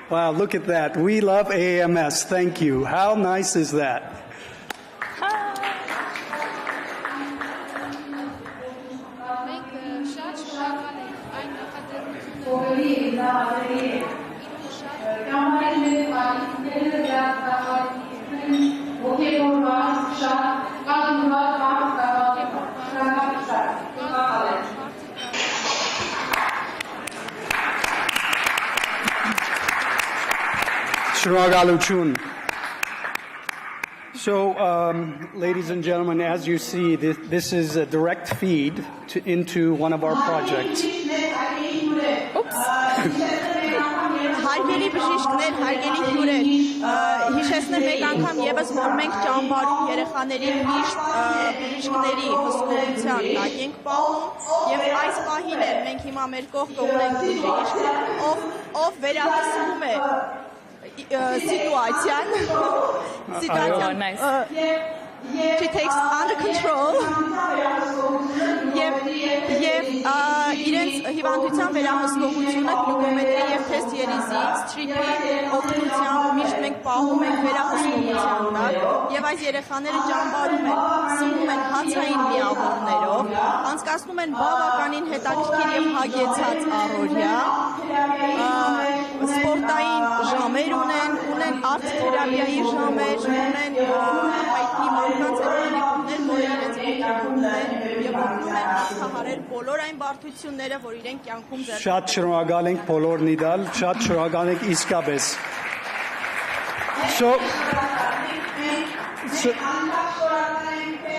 Wow, look at that. We love AAMS. Thank you. How nice is that? Shruagaluchun. So, ladies and gentlemen, as you see, this is a direct feed into one of our projects. Հարգելի բժիշկներ, հարգելի հյուրեր, հիշեցնեմ մեկ անգամ եւս, որ մենք ճամբարում երեխաների միշտ բժիշկների հսկողության տակ ենք պահում եւ այս պահին էլ մենք հիմա մեր կողքը ունենք բժիշկ, ով վերահսկում է սիտուացիան, she takes under control եւ իրենց հիվանդության վերահսկողությունը գլուկոմետրի եւ թեստ երիզի սթրիպի օգնությամբ միշտ մենք պահում ենք վերահսկողության տակ եւ այս երեխաները ճամբարում են, սնվում են հացային միավորներով, անցկացնում են բավականին հետաքրքիր եւ հագեցած առօրյա, սպորտային ժամեր ունեն արտ-թերապիայի ժամեր, ունեն հայտնի մարդկանց հետաքրքիրներ, որ իրենց ոգևորում են եւ օգնում են հաղթահարել բոլոր այն բարդությունները, որ իրենք կյանքում ձեռք։ Շատ շնորհակալ ենք բոլորն իդալ, շատ շնորհակալ ենք իսկապես։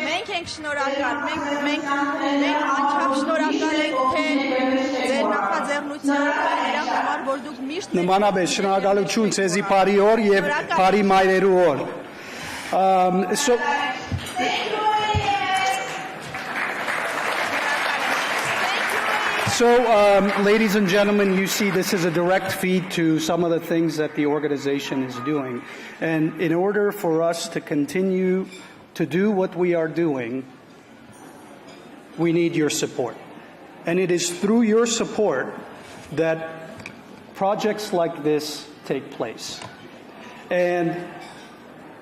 Մենք ենք շնորհակալ, մենք անչափ շնորհակալ ենք, թե ձեր նախաձեռնությամբ նրա համար, որ դուք միշտ Նմանապես շնորհակալություն ցեզի բարի օր եւ բարի մայրերու օր։ So, ladies and gentlemen, you see this is a direct feed to some of the things that the organization is doing. And in order for us to continue to do what we are doing, we need your support. And it is through your support that projects like this take place. And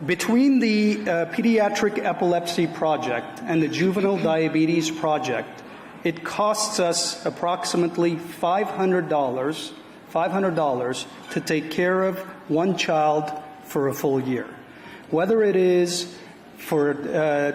between the Pediatric Epilepsy Project and the Juvenile Diabetes Project, it costs us approximately $500 to take care of one child for a full year. Whether it is for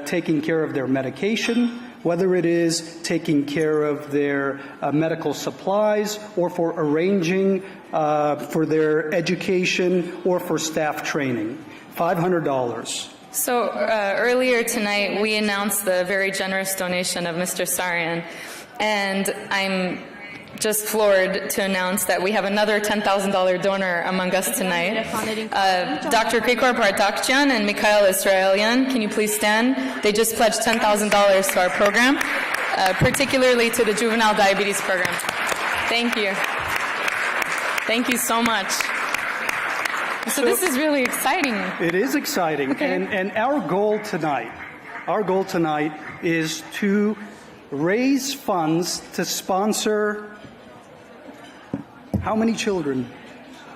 taking care of their medication, whether it is taking care of their medical supplies, or for arranging for their education or for staff training. $500. So earlier tonight, we announced the very generous donation of Mr. Sarian, and I'm just floored to announce that we have another $10,000 donor among us tonight. Dr. Krikor Bartakjian and Mikhail Israelian, can you please stand? They just pledged $10,000 to our program, particularly to the Juvenile Diabetes Program. Thank you. Thank you so much. So this is really exciting. It is exciting. Okay. And our goal tonight, our goal tonight is to raise funds to sponsor how many children?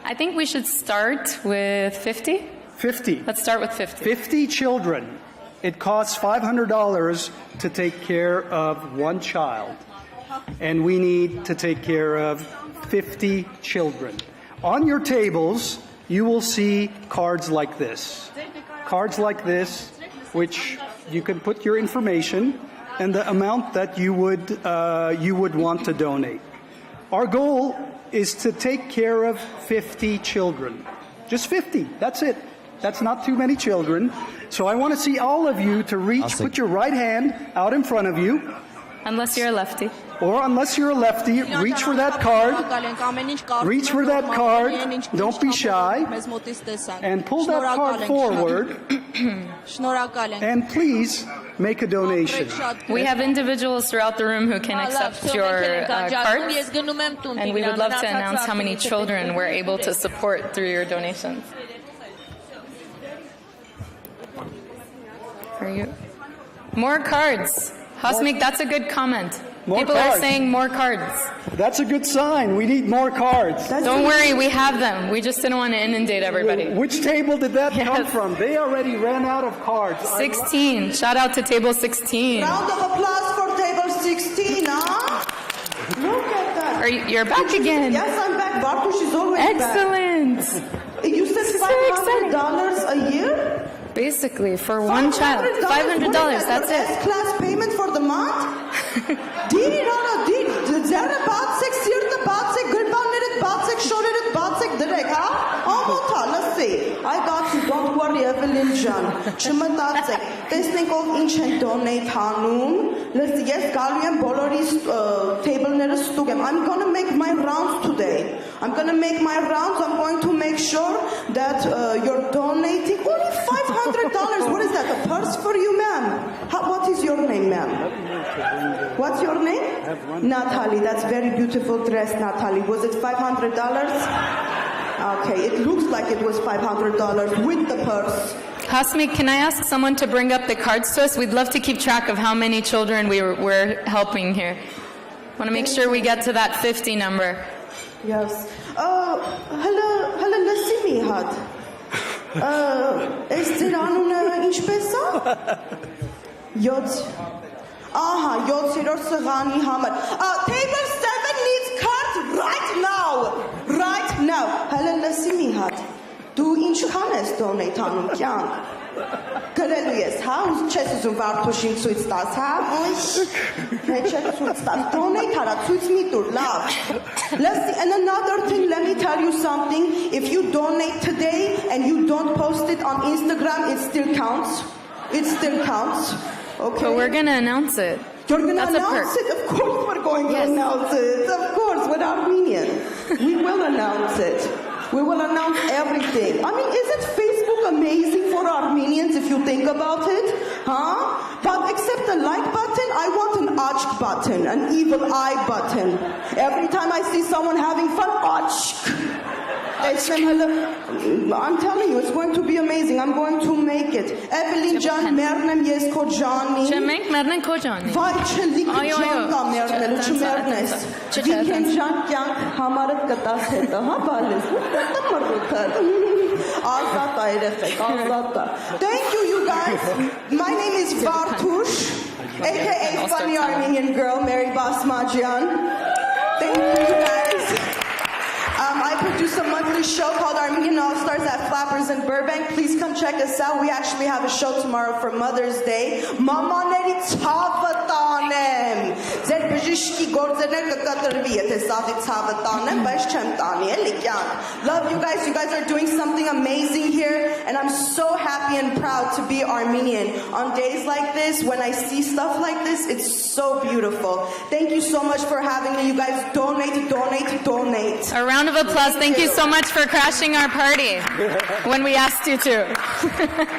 I think we should start with 50. 50. Let's start with 50. 50 children. It costs $500 to take care of one child. And we need to take care of 50 children. On your tables, you will see cards like this. Cards like this, which you can put your information and the amount that you would want to donate. Our goal is to take care of 50 children. Just 50. That's it. That's not too many children. So I want to see all of you to reach, put your right hand out in front of you. Unless you're a lefty. Or unless you're a lefty, reach for that card. Reach for that card. Don't be shy. And pull that card forward. And please make a donation. We have individuals throughout the room who can accept your cards. And we would love to announce how many children we're able to support through your donations. Are you? More cards. Hasmik, that's a good comment. People are saying more cards. That's a good sign. We need more cards. Don't worry, we have them. We just didn't want to inundate everybody. Which table did that come from? They already ran out of cards. 16. Shout out to table 16. Round of applause for table 16, huh? Look at that. You're back again. Yes, I'm back. Bartush is always Excellent. back. You said $500 a year? Basically, for one child. $500, that's it. S-class payment for the month? Zara batsek, sirta batsek, gırbanları batsek, şorerit batsek direkt, ha? Amota, let's see. I got you, don't worry, Evelyn Jan. Չմտածեք, տեսնենք ով ինչ են donate հանում. Let's see, yes, գալու եմ բոլորի table-ները ստուգ եմ. I'm gonna make my rounds today. I'm gonna make my rounds. I'm going to make sure that you're donating only $500. What is that, a purse for you, ma'am? What is your name, ma'am? What's your name? Natalie. That's very beautiful dress, Natalie. Was it $500? Okay, it looks like it was $500 with the purse. Hasmik, can I ask someone to bring up the cards to us? We'd love to keep track of how many children we're helping here. Want to make sure we get to that 50 number. Yes. Հələ լսի մի հատ։ Այս ձեր անունը ինչպես է? 7-րդ սղանի համար։ Table 7 needs cards right now. Right now. Հələ լսի մի հատ։ Դու ինչքան ես donate անում կյանք։ Գրելու ես, հա, չես ուզում Վարդուշին ցույց տաս, հա։ Չես ցույց տաս, donate արա, ցույց մի տուր, լավ։ And another thing, let me tell you something. If you donate today and you don't post it on Instagram, it still counts. It still counts. Okay. But we're going to announce it. You're going to announce it? Of course we're going to announce it. Of course, with Armenian. We will announce it. We will announce everything. I mean, isn't Facebook amazing for Armenians if you think about it? Huh? But except the like button, I want an achk button, an evil eye button. Every time I see someone having fun, achk. I'm telling you, it's going to be amazing. I'm going to make it. Evelyn Jan, mernem yes ko Jani. Chemek mernem ko Jani. Vay çelik Jan ka mernel, çmernes. Viken Jan kyank hamarat katas heta, ha bales. Azat ayrefek, azat. Thank you guys. My name is Vartush, aka Funny Armenian Girl, Mary Basmajian. Thank you guys. I produce a monthly show called Armenian All-Stars at Flappers in Burbank. Please come check us out. We actually have a show tomorrow for Mother's Day. Mamaneri ցավը տանեմ։ Ձեր բժիշկի գործերներ կկտրվի, եթե սաղի ցավը տանեմ, բայց չեմ տանի, էլի կյանք։ Love you guys. You guys are doing something amazing here, and I'm so happy and proud to be Armenian. On days like this, when I see stuff like this, it's so beautiful. Thank you so much for having me. You guys donate, donate, donate. A round of applause. Thank you so much for crashing our party when we asked you to.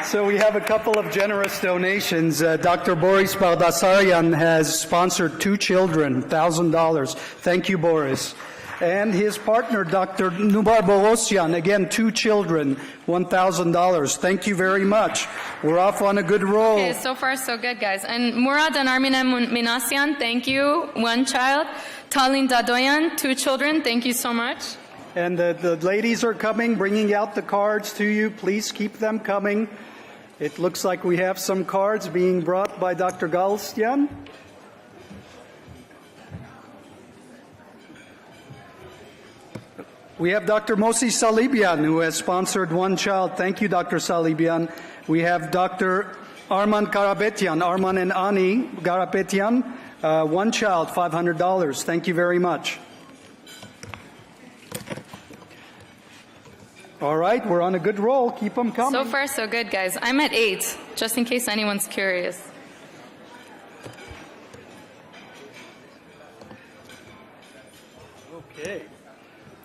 So we have a couple of generous donations. Dr. Boris Baldasaryan has sponsored 2 children, $1,000. Thank you, Boris. And his partner, Dr. Nubar Borosyan, again, 2 children, $1,000. Thank you very much. We're off on a good roll. Okay, so far so good, guys. And Murad and Armina Minasyan, thank you, 1 child. Talin Dadoyan, 2 children, thank you so much. And the ladies are coming, bringing out the cards to you. Please keep them coming. It looks like we have some cards being brought by Dr. Galstyan. We have Dr. Mosi Salibian, who has sponsored 1 child. Thank you, Dr. Salibian. We have Dr. Arman Karapetyan, Arman and Ani Karapetyan, 1 child, $500. Thank you very much. All right, we're on a good roll. Keep them coming. So far so good, guys. I'm at 8, just in case anyone's curious. Okay.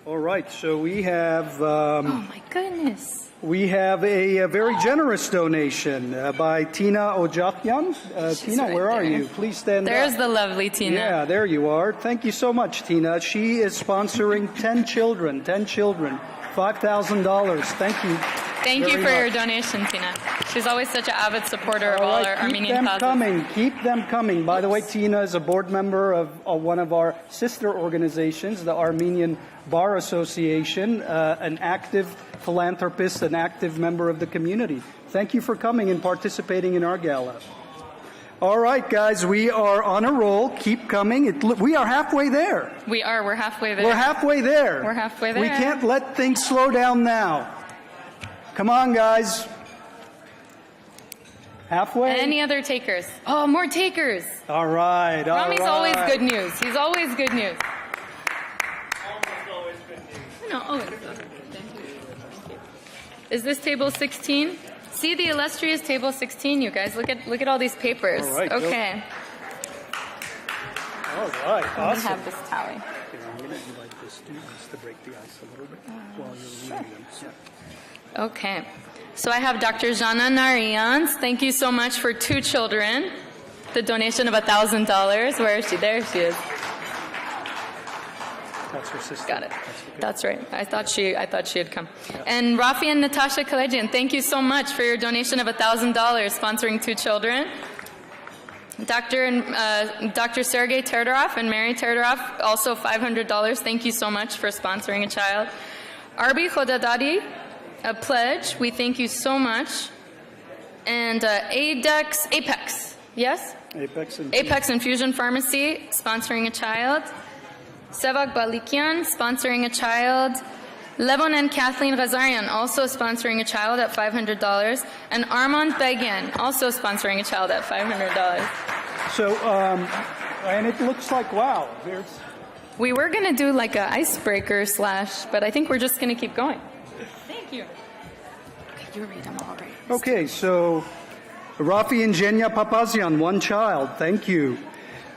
All right, so we have... oh, my goodness. We have a very generous donation by Tina Ojakyan. Tina, right where are there. you? Please stand There's up. the lovely Tina. Yeah, there you are. Thank you so much, Tina. She is sponsoring 10 children, $5,000. Thank you. Thank you very for your much. donation, Tina. She's always such an avid supporter of all right, our Armenian keep them causes. coming. Keep them coming. By the way, Tina is a board member of one of our sister organizations, the Armenian Bar Association, an active philanthropist, an active member of the community. Thank you for coming and participating in our gala. All right, guys, we are on a roll. Keep coming. We are halfway there. We are. We're halfway there. We're halfway there. We're halfway there. We can't let things slow down now. Come on, guys. Halfway? Any other takers? Oh, more takers. All right, all Rami's right. always good news. He's always good news. No, always. Is this table 16? See the illustrious table 16, you guys. Look at all these papers. All right, okay. All right, Let me awesome. have this tally. Here, I'm going to invite the students to break the ice a little bit while you're reading them. Yeah. Okay. So I have Dr. Jana Narians. Thank you so much for 2 children. The donation of $1,000. Where is she? There she is. That's her sister. Got it. That's right. I thought she had come. And Rafi and Natasha Kalejian, thank you so much for your donation of $1,000, sponsoring 2 children. Dr. Sergei Terdarov and Mary Terdarov, also $500. Thank you so much for sponsoring a child. Arbi Khodadadi, a pledge. We thank you so much. And Apex, yes? Apex Infusion Pharmacy, sponsoring a child. Sevak Balikian, sponsoring a child. Levon and Kathleen Ghazarian, also sponsoring a child at $500. And Armand Begin, also sponsoring a child at $500. So, and it looks like, wow. We were going to do like an icebreaker / but I think we're just going to keep going. Thank you. Okay, you read them all right. Okay, so Rafi and Zhenya Papazian, 1 child. Thank you.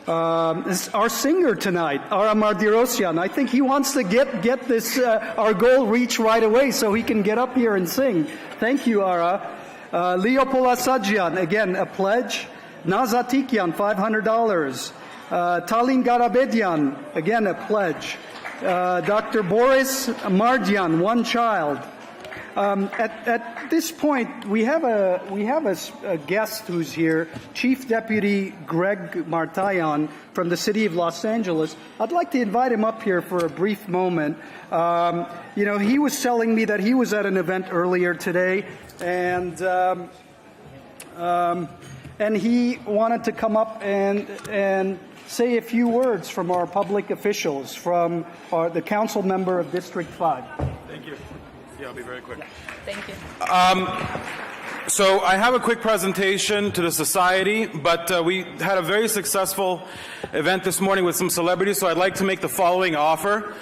Our singer tonight, Ara Mardirosyan. I think he wants to get this our goal reached right away so he can get up here and sing. Thank you, Ara. Leo Polasagyan, again, a pledge. Nazatikian, $500. Talin Garabedian, again, a pledge. Dr. Boris Mardian, 1 child. At this point, we have a guest who's here, Chief Deputy Greg Martayan from the City of Los Angeles. I'd like to invite him up here for a brief moment. He was telling me that he was at an event earlier today, and he wanted to come up and say a few words from our public officials, from the council member of District 5. Thank you. Yeah, I'll be very quick. Thank you. So I have a quick presentation to the society, but we had a very successful event this morning with some celebrities, so I'd like to make the following offer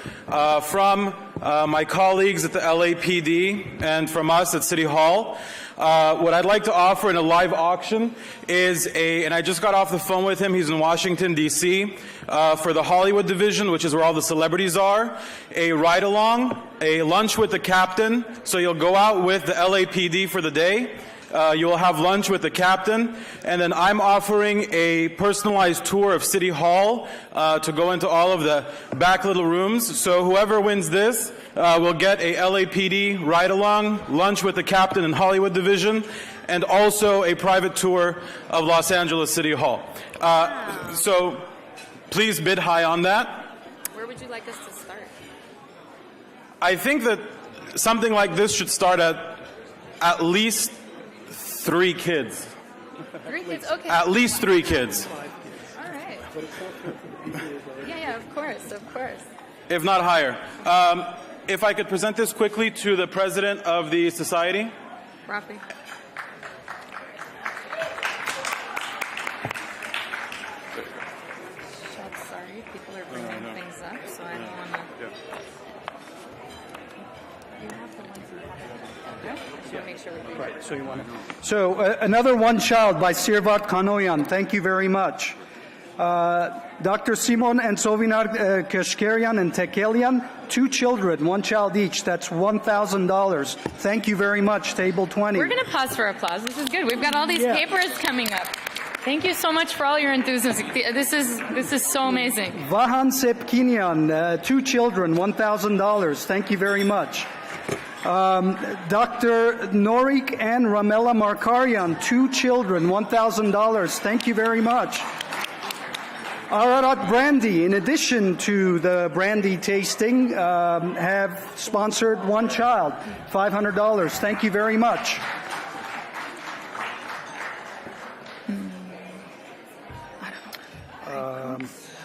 from my colleagues at the LAPD and from us at City Hall. What I'd like to offer in a live auction is and I just got off the phone with him, he's in Washington, D.C., for the Hollywood division, which is where all the celebrities are, a ride-along, a lunch with the captain, so you'll go out with the LAPD for the day, You will have lunch with the captain, and then I'm offering a personalized tour of City Hall to go into all of the back little rooms. So whoever wins this will get a LAPD ride-along, lunch with the captain in Hollywood Division, and also a private tour of Los Angeles City Hall. So please bid high on that. Where would you like us to start? I think that something like this should start at least 3 kids. 3 kids, okay. At least 3 kids. All right. Yeah, of course. If not higher. If I could present this quickly to the president of the society. Rafi. Sorry, people are bringing things up, so I don't want to. You have the ones you have. I just want to make sure we read it. So you want to. So another one child by Sirvat Kanoyan. Thank you very much. Dr. Simon and Sovinar Keshkerian and Tekelian, 2 children, 1 child each. That's $1,000. Thank you very much, table 20. We're going to pause for applause. This is good. We've got all these papers coming up. Thank you so much for all your enthusiasm. This is so amazing. Vahan Sepkinian, 2 children, $1,000. Thank you very much. Dr. Norik and Ramela Markarian, 2 children, $1,000. Thank you very much. Ararat Brandy, in addition to the brandy tasting, have sponsored 1 child, $500. Thank you very much.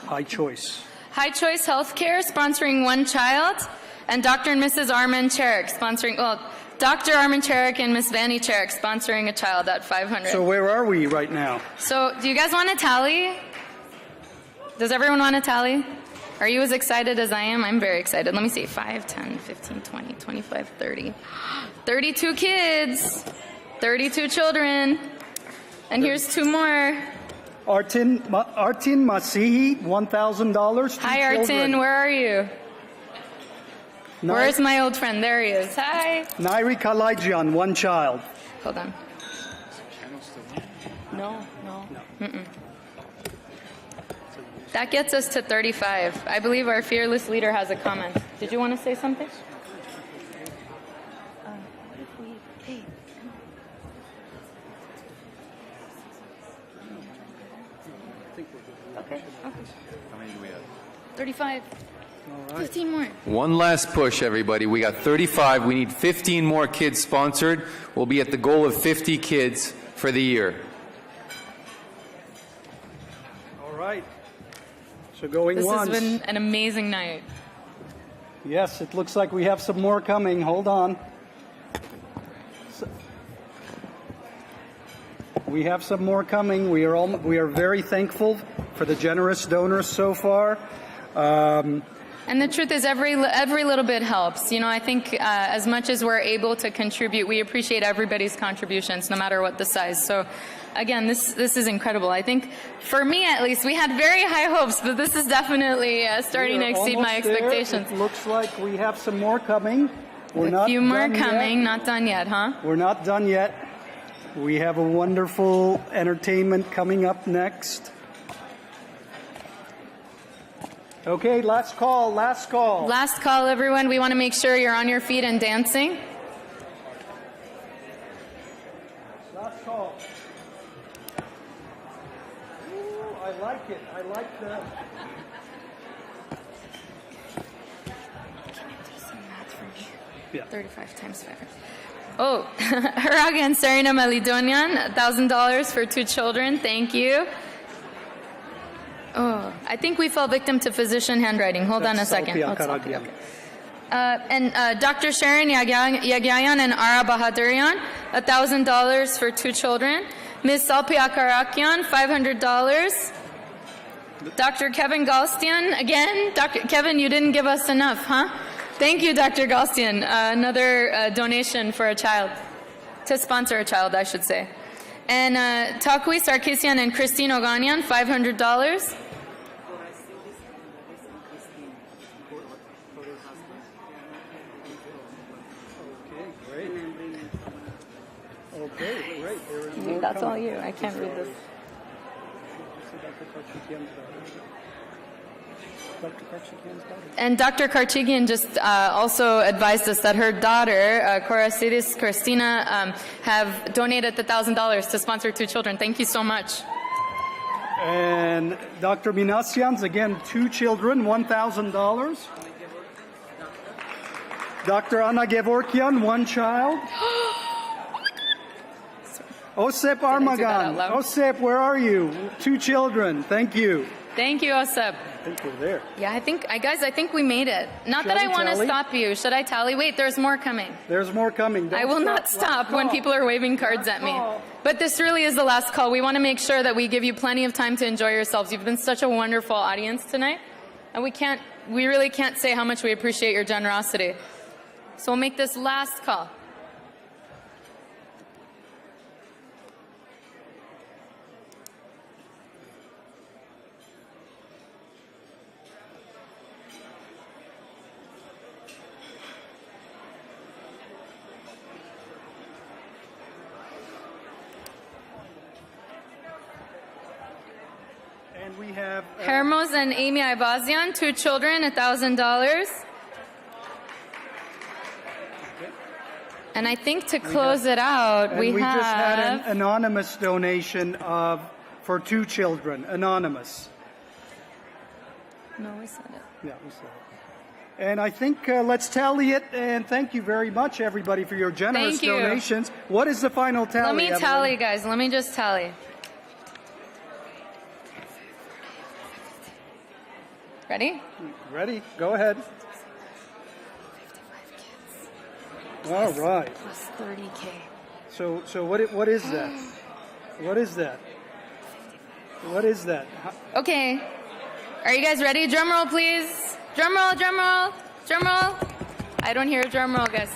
High Choice. High Choice Healthcare sponsoring 1 child, and Dr. and Mrs. Armin Cherik sponsoring, Dr. Armin Cherik and Miss Vanny Cherik sponsoring a child at $500. So where are we right now? So do you guys want to tally? Does everyone want to tally? Are you as excited as I am? I'm very excited. Let me see. 5, 10, 15, 20, 25, 30. 32 kids. 32 children. And here's 2 more. Artin Masihi, $1,000. Hi, Artin. Where are you? Where's my old friend? There he is. Hi. Nairi Kalaijian, 1 child. Hold on. No. Mm-mm. That gets us to 35. I believe our fearless leader has a comment. Did you want to say something? Okay. How many do we have? 35. 15 more. One last push, everybody. We got 35. We need 15 more kids sponsored. We'll be at the goal of 50 kids for the year. All right. So going this once. This has been an amazing night. Yes, it looks like we have some more coming. Hold on. We have some more coming. We are very thankful for the generous donors so far. And the truth is, every little bit helps. You know, I think as much as we're able to contribute, we appreciate everybody's contributions, no matter what the size. So, again, this is incredible. I think, for me at least, we had very high hopes, but this is definitely starting to exceed my expectations. It looks like we have some more coming. A few more coming. Not done yet, huh? We're not done yet. We have a wonderful entertainment coming up next. Okay, last call. Last call, everyone. We want to make sure you're on your feet and dancing. Last call. Ooh, I like it. I like the... Can you do some math for me? Yeah. 35 times 5. Oh, Haraga and Serena Melidonian, $1,000 for 2 children. Thank you. Oh, I think we fell victim to physician handwriting. Hold on a second. And Dr. Sharon Yagyayan and Ara Bahadurian, $1,000 for 2 children. Ms. Salpi Akarakian, $500. Dr. Kevin Galstian, again. Dr. Kevin, you didn't give us enough, huh? Thank you, Dr. Galstian. Another donation for a child, to sponsor a child, I should say. And Takwi Sarkisian and Christine Oganian, $500. Okay, great. That's all you. I can't read this. And Dr. Karchigian just also advised us that her daughter, Korasidis Christina, have donated the $1,000 to sponsor 2 children. Thank you so much. And Dr. Minassians, again, 2 children, $1,000. Dr. Anna Gevorkian, 1 child. Osep Armagan. Osep, where are you? 2 children. Thank you. Thank you, Osep. I think we're there. Yeah, guys, I think we made it. Not Shall that I we want to tally? stop you. Should I tally? Wait, there's more coming. There's more coming. I will not stop when people are waving cards at me. But this really is the last call. We want to make sure that we give you plenty of time to enjoy yourselves. You've been such a wonderful audience tonight. And we really can't say how much we appreciate your generosity. So we'll make this last call. And we have Hermos and Amy Ibazian, 2 children, $1,000. And I think to close it out, and we just had have... an anonymous donation for 2 children. Anonymous. No, we said it. Yeah, we said it. And I think let's tally it. And thank you very much, everybody, for your generous Thank you. donations. What is the final tally? Let me Evelyn? tally, guys. Let me just tally. Ready? Ready? Go ahead. All right. Plus 30K. So what is that? What is that? What is that? Okay. Are you guys ready? Drum roll, please. Drum roll, drum roll, drum roll. I don't hear a drum roll, guys.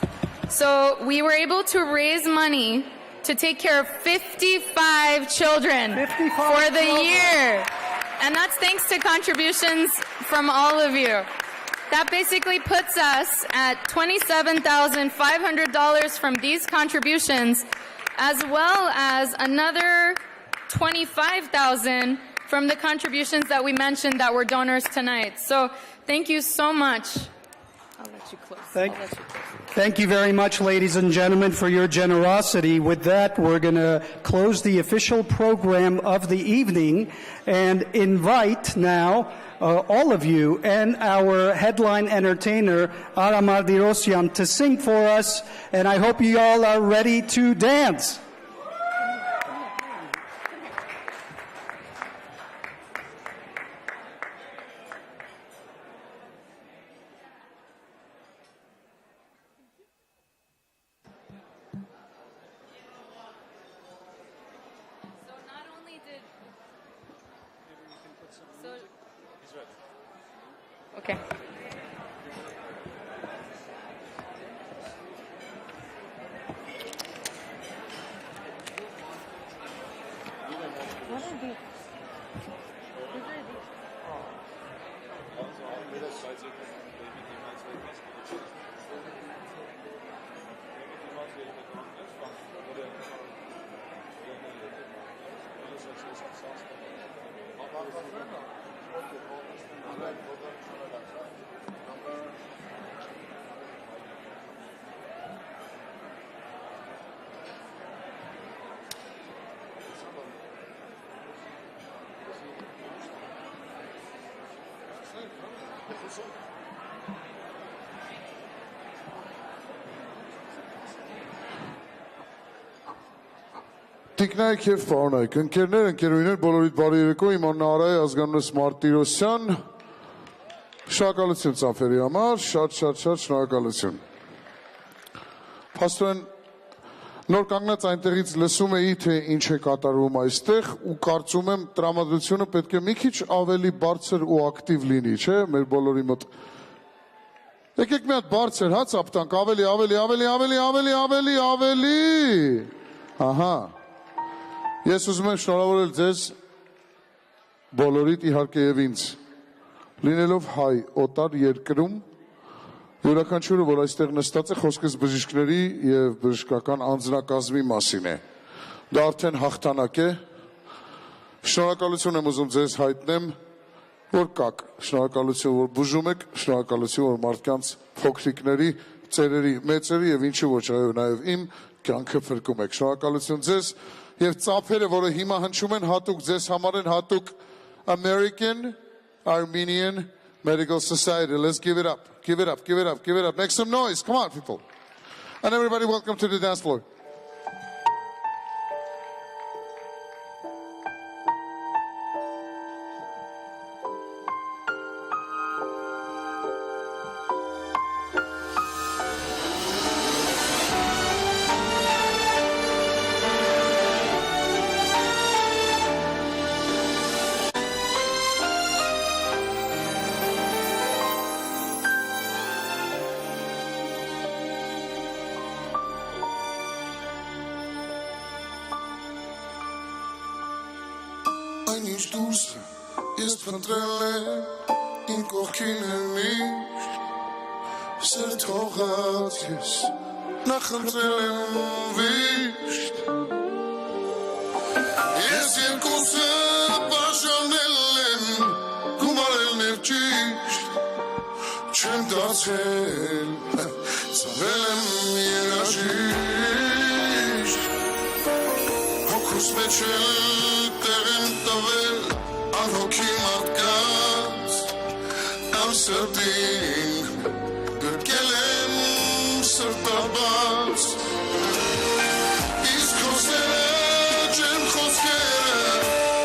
So we were able to raise money to take care of 55 children for the year. And that's thanks to contributions from all of you. That basically puts us at $27,500 from these contributions, as well as another $25,000 from the contributions that we mentioned that were donors tonight. So thank you so much. I'll let you close. Thank you very much, ladies and gentlemen, for your generosity. With that, we're going to close the official program of the evening and invite now all of you and our headline entertainer, Ara Mardirosyan, to sing for us. And I hope you all are ready to dance. Okay. What are these? Տիկնայք եւ պարոնայք, ընկերներ, ընկերուհիներ, բոլորիդ բարի երեկո, իմ անունը է ազգանունս Մարտիրոսյան, շնորհակալություն ծափերի համար, շատ շնորհակալություն։ Փաստորեն նոր կանգնած այնտեղից լսում էի, թե ինչ է կատարվում այստեղ ու կարծում եմ տրամադրությունը պետք է մի քիչ ավելի բարձր ու ակտիվ լինի, չէ՞, մեր բոլորի մոտ։ Եկեք մի հատ բարձր, հա, ծափտանք, ավելի։ Ահա։ Ես ուզում եմ շնորհավորել ձեզ բոլորիդ իհարկե եւ ինձ լինելով հայ օտար երկրում Յուրաքանչյուրը, որ այստեղ նստած է, խոսքս բժիշկների եւ բժշկական անձնակազմի մասին է։ Դա արդեն հաղթանակ է։ Շնորհակալություն եմ ուզում ձեզ հայտնեմ, որ կաք, շնորհակալություն, որ բուժում եք, շնորհակալություն, որ մարդկանց փոքրիկների, ծերերի, մեծերի եւ ինչու ոչ այո նաեւ իմ կյանքը փրկում եք։ Շնորհակալություն ձեզ եւ ծափերը, որը հիմա հնչում են, հատուկ ձեզ համար են, հատուկ American Armenian Medical Society. Let's give it up. Give it up, give it up, give it up. Make some noise. Come on, people. And everybody, welcome to the dance floor. Այնինչ դուրս ես փնտրել եմ իմ կողքին եմ միշտ սեր թողած ես նախընտրել եմ վիշտ ես երկուսը բաժանել եմ գումարել ներճիշտ չեմ դարձել ծավել եմ երաժիշտ հոգուս մեջ էլ Անհոգի մարդկանց Ամ սրտին գրկել եմ սրտաբաց Իսկ խոսերը չեմ խոսքերը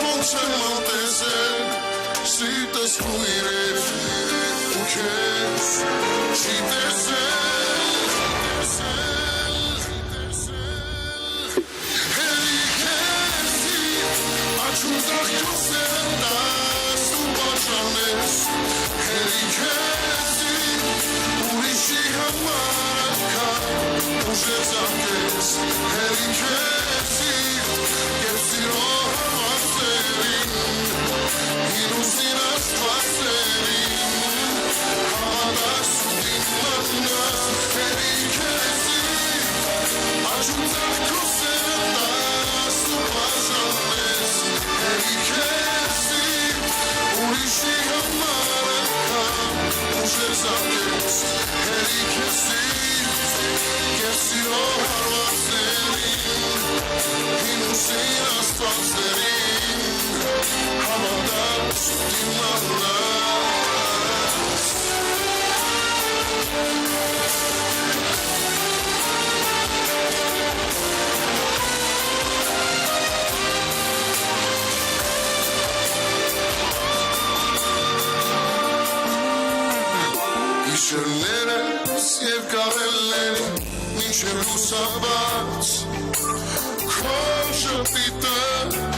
ոնց եմ մոտեցել Սիրտս կույր էր ու քեզ չի տեսել Հերի քեզի աչում դաղյոս Հերի քեզի ուրիշի համար ուժեր զարկես Հերի քեզի և սիրո հավասերին հինուսին աստվածերին հավատասուտին մաննաս Հերի քեզի աչում ծաղկոսերը տաս ու բաժանես Հերի քեզի ուրիշի համար ուժեր զարկես Հերի քեզի և սիրո հարվածերին հինուսին աստվածերին հավատաս դիմանաս Գիշերներս և կարել են մինչև լուսաբաց Քո շպիտը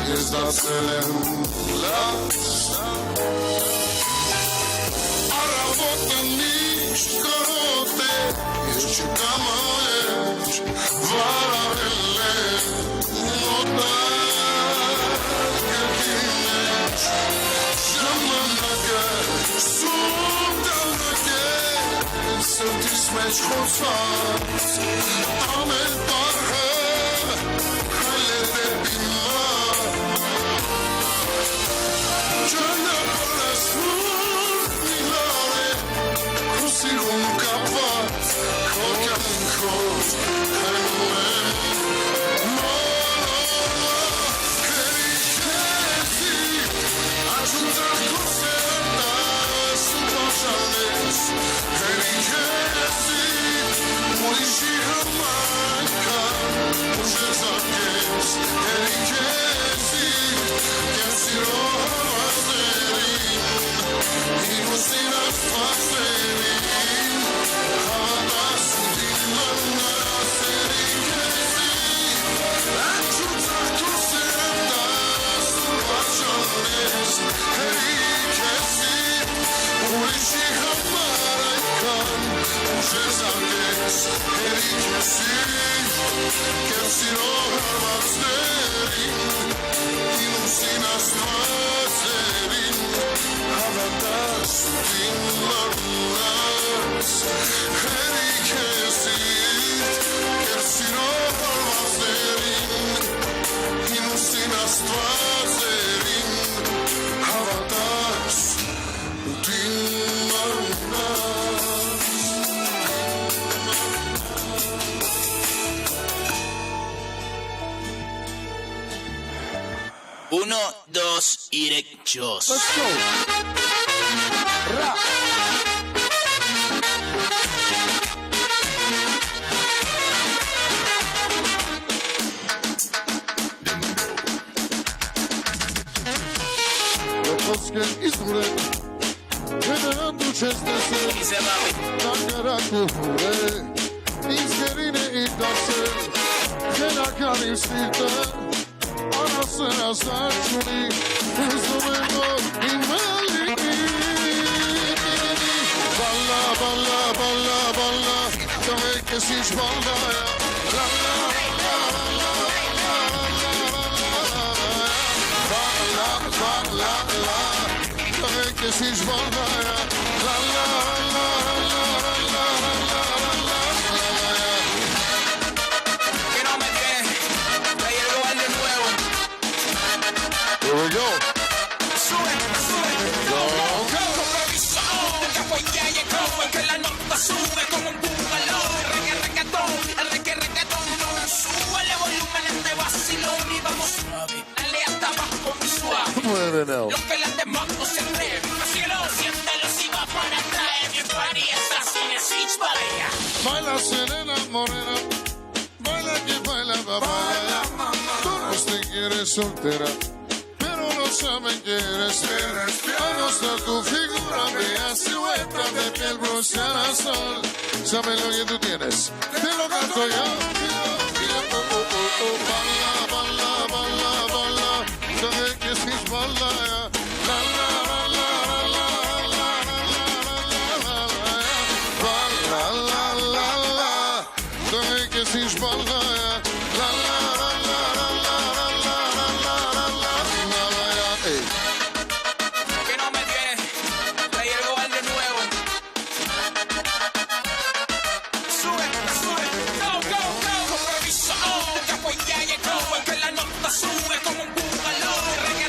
ես դարձել եմ լաց Առավոտը միշտ կարոտ է ես չկամայել վարարել եմ մոտակ գրքի մեջ Ժամանակը սուտ Սրտիս մեջ խոցված ամեն պարհը հայլ է դեպի մար Ճանապարհս միլար է քո սիրուն կապված քո կյանքով քայլում եմ Հերի քեզի աչում ծաղկոսեր տաս ու բաժանես Հերի քեզի ուրիշի համար 1, 2 y derechos. Let's go. Ra. Խոսքեր իսուրեն Վեդերան դու չես տեսել Նագարակ ու հուր է Ինձ գերին է իր դարձել Խելական իմ սիրտը Անասեն ասար չունի Ուզում եմ որ իմ ալինի Բալլա, բալլա, բալլա, բալլա Տղեկ ես ինչ բալլա Լա, լա, լա, լա, la la que si es baldaya la la la la la la la que no me tiene que llegó al de nuevo. Here we go. Sube, sube, go, go. Compromiso, que fue ya llegó, que la nota sube como un búfalo. Reggaetón, el reggaetón, sube el volumen este vacilón y vamos suave. Dale hasta abajo muy suave. Mueve now. Lo que las demás no se atreven. Cielo, siéntalo si va para traer. Mi party está sin el switch para allá. Baila serena morena Baila que baila baila Todos te quieres soltera Pero no saben que eres fiel A mostrar tu figura Bella silueta de piel bronceada al sol Saben lo que tú tienes Te lo canto yo Baila, baila, baila, baila Sabe que si es baila La la la la la la la la la la la Sabe que si es baila La la la la la la la la Que no me tiene, que llegó al de nuevo. Sube, sube, go, go, go. Compromiso, que pues ya llegó. Que la nota sube como un búfalo.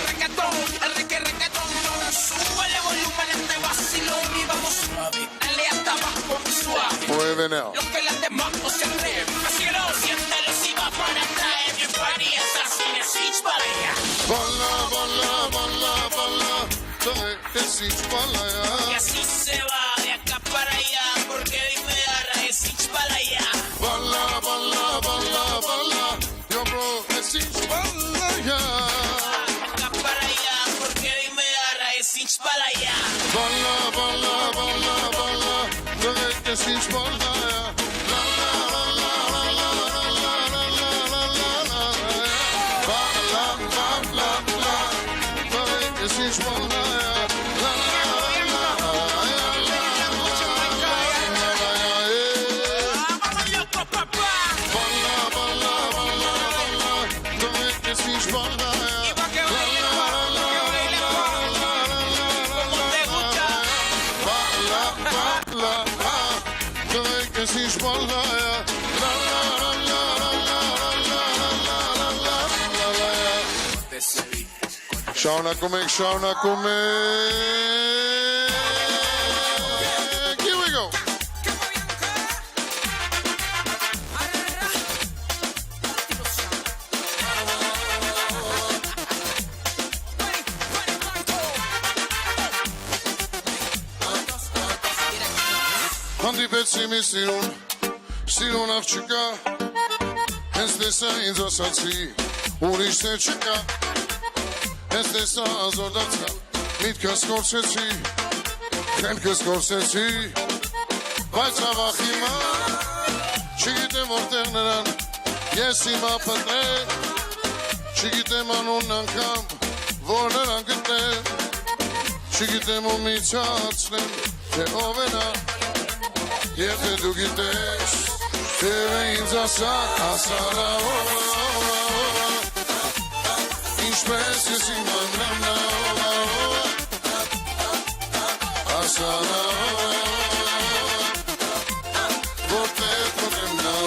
Reggaetón, el reggaetón. Sube el volumen este vacilón y vamos suave. Dale hasta abajo muy suave. Mueve now. Lo que las demás no se atreven. Cielo, siéntalo si va para traer. Mi party está sin el switch para allá. Balla, balla, balla, balla Sabe que si es baila Y así se va de acá para allá, porque dime dará el switch para allá. Balla, balla, balla, balla Yo bro, que si es baila Acá para allá, porque dime dará el switch para allá. Balla, balla, balla, balla Sabe que si es baila La la la la la la la la la la Balla, balla, balla Sabe que si es baila La la la la Balla, balla, balla, balla Sabe que si es baila Que si es baila la la la la la la la la Shauna Kumek, Shauna Kumek. Here we go. Հանդիպեցի մի սիրուն աղջկա, հենց տեսա ինձ ասացի, ուրիշ թե չկա, հենց տեսա ազոր դարձա, միտքս կորցեցի, խելքս կորցեցի, բայց ավախ հիմա, չգիտեմ որտեղ նրան, ես հիմա պտրել, չգիտեմ անունն անգամ, որ նրան գտնել, չգիտեմ ու միցացնեմ, թե ով է նա, Եվ թե դու գիտես, թև է ինձ ասարա Ինչպես ես իմանամ նա ասարա Որտեղ մոտեմ նա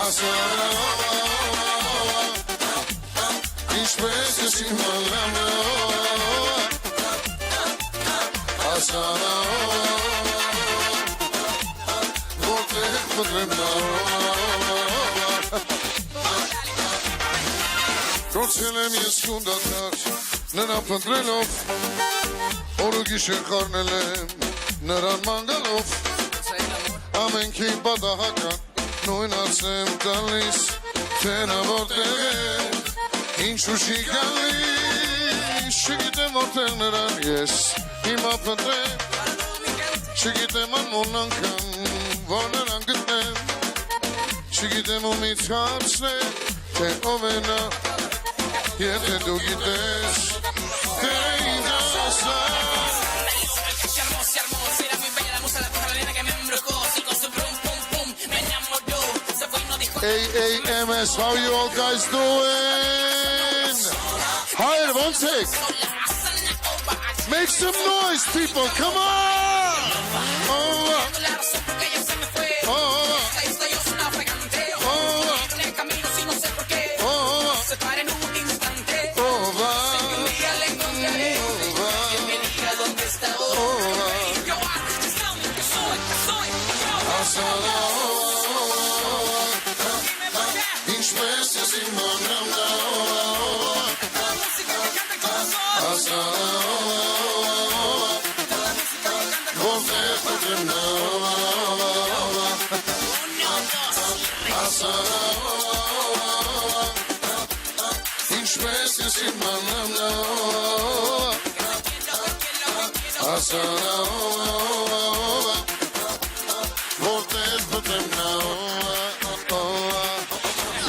ասարա Ինչպես ես իմանամ նա Asana, vorteh mudrem na. Անցել եմ ես կունդատար նրան փնտրելով Օր ու գիշեր խառնել եմ նրան մանգալով Ամենքին պատահական նույնաց եմ տալիս Թե նա որտեղ է ինչու չի գալիս Չգիտեմ որտեղ նրան ես հիմա փնտրեմ Չգիտեմ անմոն անգամ որ նրան գտնեմ Չգիտեմ ումից հարցնել թե ով է նա Եթե դու գիտես թե ինձ ասած AAMS, how you all guys doing? Hi, ոնց եք? Make some noise, people, come on!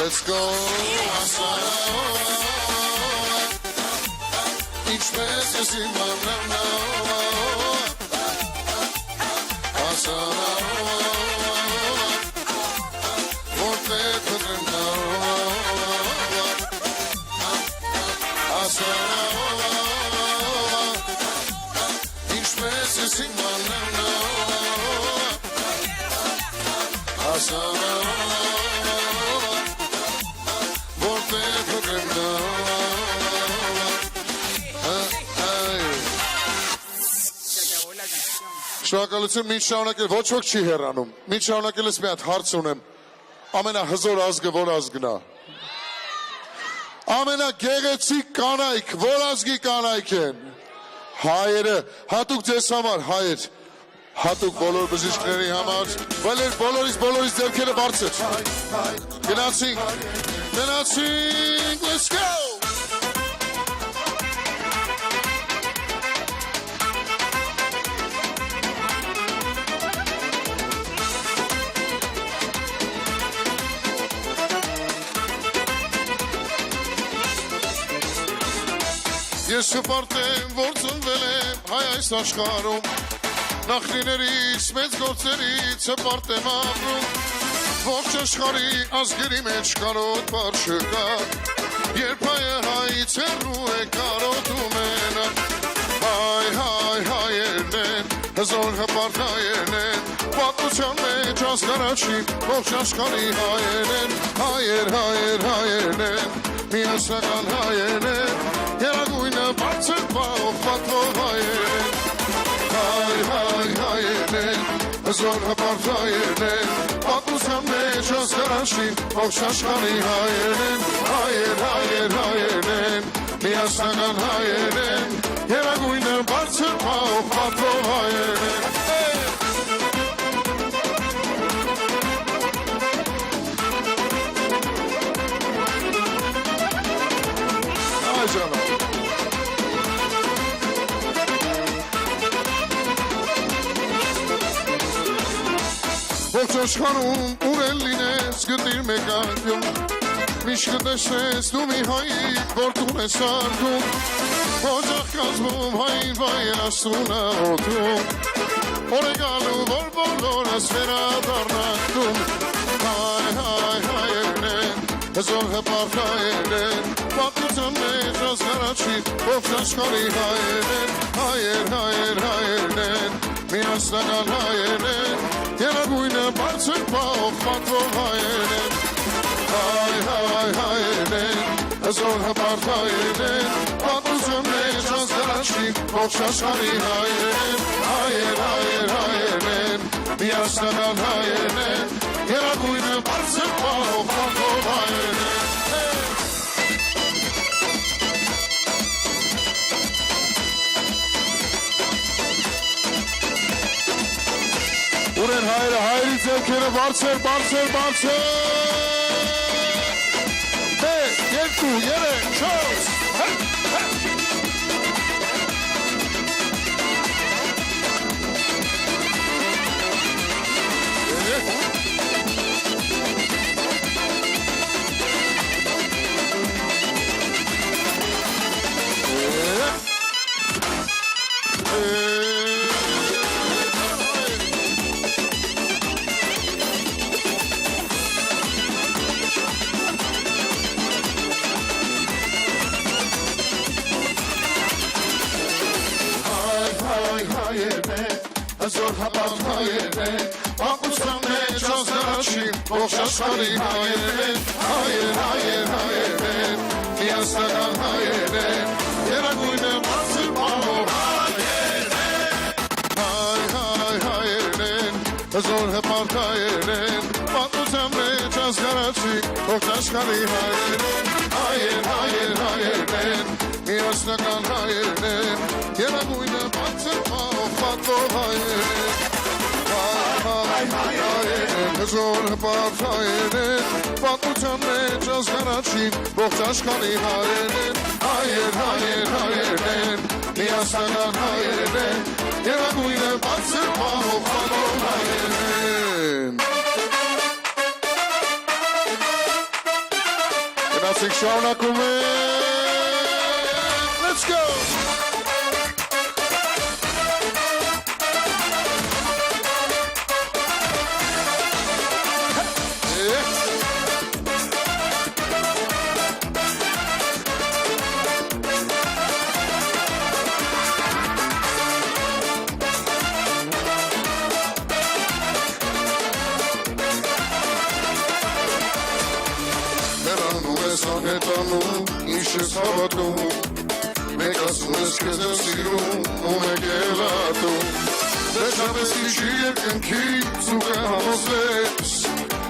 Let's go. Ինչպես ես իմ աննամնա Որտեղ փտրեմ նա Ինչպես ես իմ աննամնա Որտեղ փտրեմ նա Շնորհակալություն, մինչ շարունակել, ոչ ոք չի հեռանում։ Մինչ շարունակել ես մի հատ հարց ունեմ։ Ամենահզոր ազգը որ ազգն է։ Ամենագեղեցիկ կանայք, որ ազգի կանայք են։ Հայերը, հատուկ ձեզ համար, հայեր, հատուկ բոլոր բժիշկների համար, բոլորիս ձեռքերը բարձր։ Գնացինք, let's go! Ես շպարտեմ, որ ծնվել եմ հայ այս աշխարում Նախնիներից, մեծ գործերից հպարտ եմ ապրում Ողջ աշխարհի ազգերի մեջ կարոտ բառ չկա Երբ հայը հայից հեռու է կարոտում են Հայերն են, հզոր հպարտ հայերն են Պատմության մեջ ազգարաչի ողջ աշխարհի հայերն են Հայերն են, միասնական հայերն են Երագույնը բարձր պահով պատվով հայերն Հայերն են, հզոր հպարտ հայերն են Պատմության մեջ ազգարաշին ողջ աշխարհի հայերն են Միասնական հայերն են Երագույնը բարձր պահով պատվով հայերն են Ողջ աշխարհում ուր լինես գտիր մեկ անկյուն Միշտ կտեսնես դու մի հայի որ տուն ես արգում Օջախ կազմում հային վայր աստունը օդում Օր է գալու որ բոլորս վերադառնանք Հայերն են, հզոր հպարտ հայերն են Պատմության մեջ ազգարաչի ողջ աշխարհի հայերն են Միասնական հայերն են Երագույնը բարձր պահով պատվով հայերն են Հայերն են, հզոր հպարտ հայերն են Պատմության մեջ ազգարաչի ողջ աշխարհի հայերն են Միասնական հայերն են Երագույնը բարձր պահով պատվով հայերն են Ուրեն հայրը հայրի ձեռքերը բարձր, բարձր, բարձր։ 1, 2, Zor hapat hayere, Pakustan ne çazgaçim, boşaşari hayere, hayır, hayır, hayere, Piyasadan hayere, Yera kuyne basır pamo hayere, hay, hay, hayere, Zor hapat hayere, Pakustan ne çazgaçim, boşaşari hayere, hayır, hayır, hayere, Piyasadan hayere, Yera kuyne basır pamo hayere, Zor hepart hayere, Patlıcan ne cazgaraçin, Bohtaşkani hayere, hayır, hayır, hayere, Niyasadan hayere, Yera kuyne batsır paho fano hayere. Grazie, Shauna Kume. Let's go! Իշես հավատում, մեկ ասում ես կեզ եմ սիրում, ու մեկ էլատում, Վերջապես իչի երկնքից ու կհամոզվես,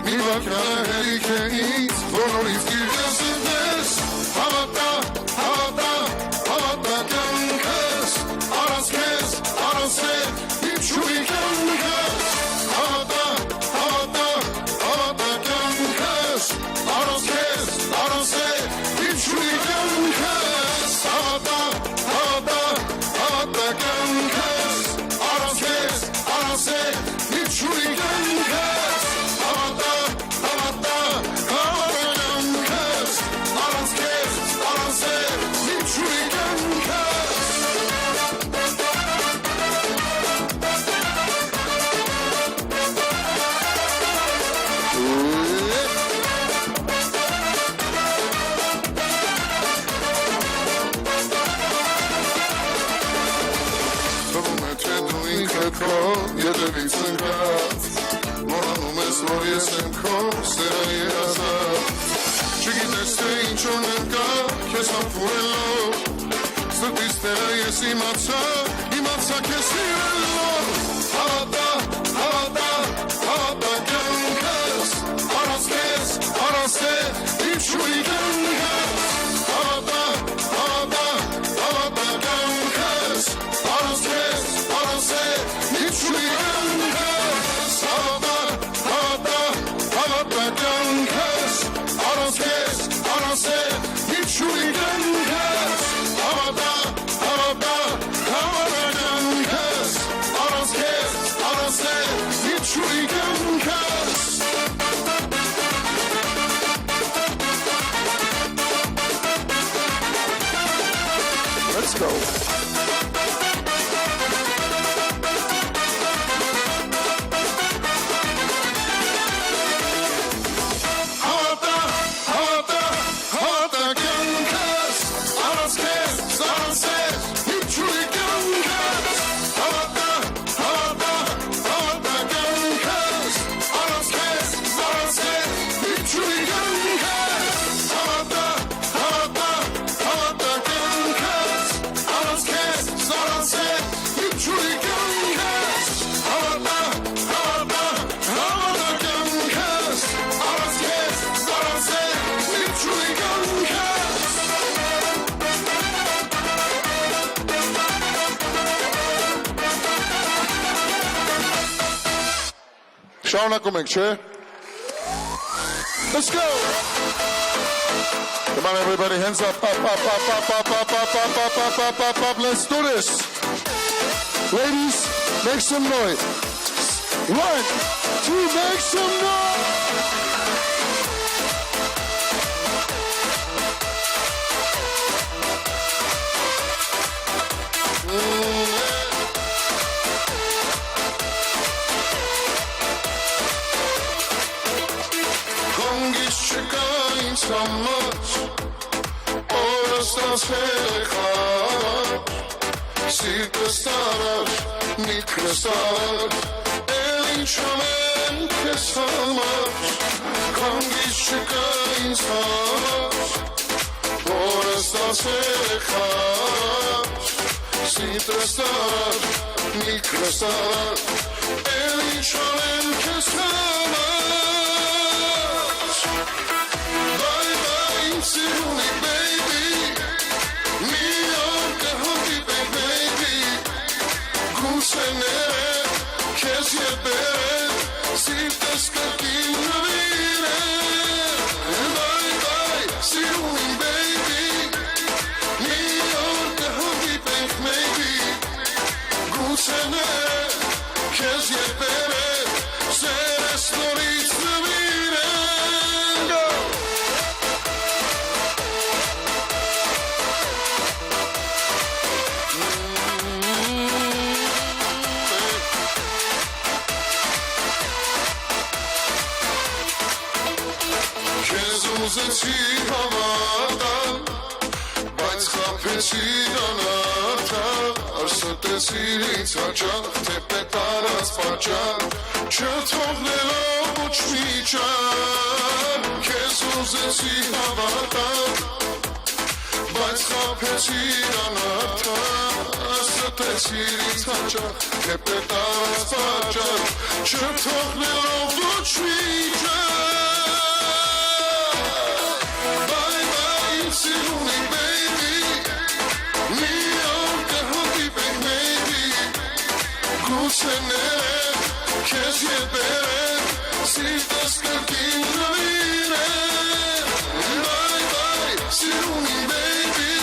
մի վակյանը հերիք է ինձ, որ նորից գիրկես ընտես, հավատա, հավատա, հավատա կյանքս, առանց քեզ, առանց հետ, ինչու կյանքս, հավատա, հավատա, հավատա կյանքս, առանց քեզ, առանց հետ, Ետևից ընկած, մորանում ես, որ ես եմ քո սերը երազած, չգիտես թե ինչ ունեմ կա, քեզ համբուրելով, սրտիս տերը ես իմացա քեզ սիրելով, հավատա, հավատա, հավատա կյանքս, առանց քեզ, առանց հետ, ինչու կյանքս, հավատա, հավատա, հավատա կյանքս, առանց քեզ, առանց հետ, Շարունակում ենք, չէ՞։ Let's go. Come on, everybody, hands up, up, up, up, up, up, up, up, up, up, up, up, up, up. Let's do this. Ladies, make some noise. 1, 2, make some noise. Հանգիստ չկա ինձ համար, օրս տասել խար, սիրտս տարար, միտքս տարար, էլ ինչ ամեն քեզ համար, հանգիստ չկա ինձ համար, օրս տասել խար, սիրտս տարար, միտքս տարար, էլ ինչ ամեն քեզ համար. Siruni baby, New York the hunky baby, Gusenere, Kesie bere, Sirtes kakina vire, bye bye, Siruni baby, New York the hunky baby, Gusenere, Kesie bere, Seres noris vire. Ուզեցի հավատալ, բայց խաբեցի անարդար, արստեցիր ինձ հաճախ, թե պետարած պատճառ, չթողնելով ոչ մի ճար, քեզ ուզեցի հավատալ, բայց խաբեցի անարդար, արստեցիր ինձ հաճախ, թե պետարած պատճառ, չթողնելով ոչ մի ճար. Siruni baby, New York the hunky baby, Gusenere, Kesie bere, Sirtes kakina vire, bye bye, Siruni baby,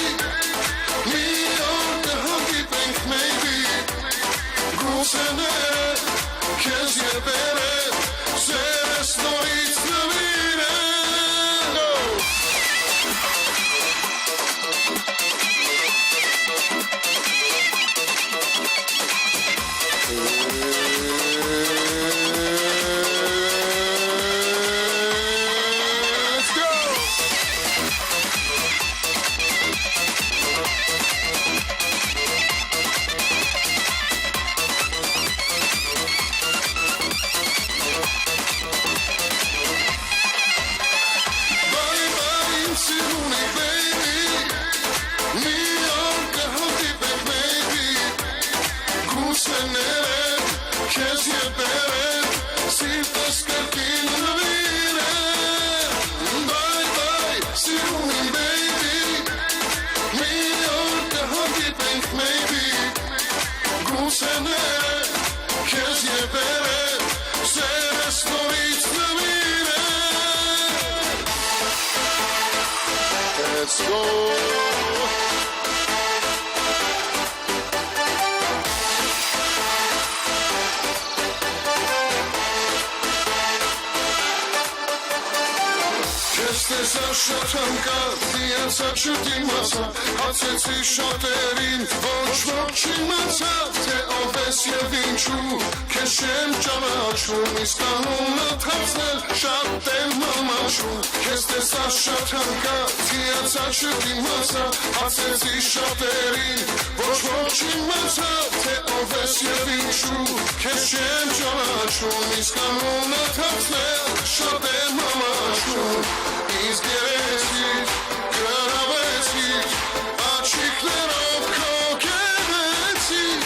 New York the hunky baby, Gusenere, Kesie bere, Seres noris vire. Let's go. Շատ հանկարծ դիացա չդիմացա, հացեցի շատերին, ոչ ոք չիմացավ, թե ով ես և ինչու, քեզ չեմ ճանաչում, իսկ անունը թացնել շատ եմ ամաչում, քեզ տեսա շատ հանկարծ դիացա չդիմացա, հացեցի շատերին, ոչ ոք չիմացավ, թե ով ես և ինչու, քեզ չեմ ճանաչում, իսկ անունը թացնել շատ եմ ամաչում, իսկ երեցիր, գրավեցիր, աչիքներով քո գեղեցիր,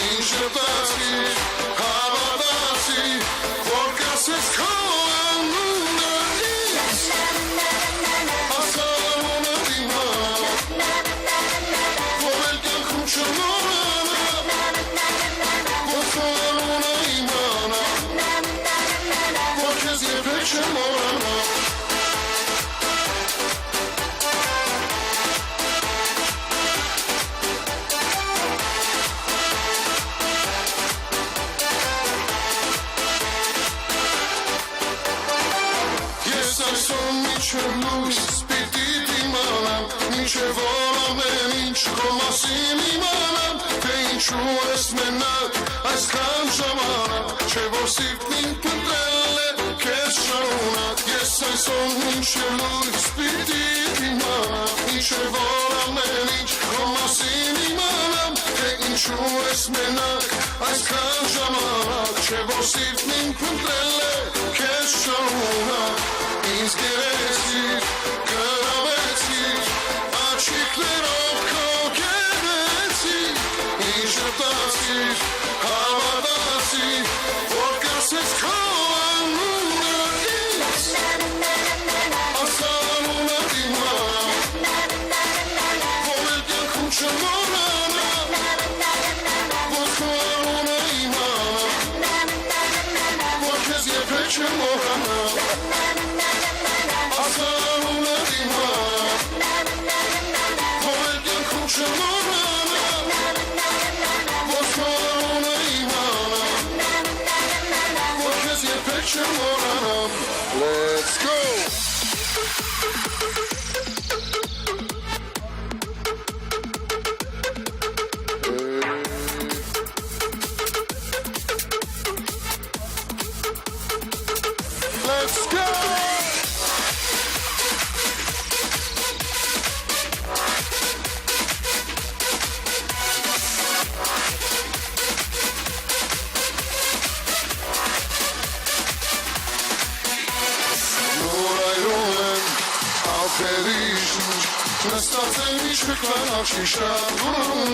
ինչ ժպտացիր, հավատացիր, որ կասես քո անունը ինձ, ասա անունը իմ համար, որ էլ կյանքում չմոռանա, որ քո անունը իմ համար, մինչև լույս պիտի դիմանամ, մինչև որ ամեն ինչ քո մասին իմանամ, թե ինչու ես մենակ այսքան ժամանակ, չէ որ սիրտն ինքն ընտրել է քեզ շարունակ, ես այսօր մինչև լույս պիտի դիմանամ, մինչև որ ամեն ինչ քո մասին իմանամ, թե ինչու ես մենակ այսքան ժամանակ, չէ որ սիրտն ինքն ընտրել է քեզ շարունակ, ինձ գերեցիր, գրավեցիր, աչիկներով քո գերեցիր, ինձ ժպտացիր, հավատացիր, որ կասես քո անունը ինձ, ասանունը դիմանամ, որ էլ կյանքում չմոռանամ, որ քո անունը իմանամ, որ քեզ երբեք չմոռանամ, ասանունը դիմանամ, որ էլ կյանքում չմոռանամ, որ քո անունը իմանամ, որ քեզ երբեք չմոռանամ. Let's go! Let's go! Նստած եմ իշխքան աշիշարում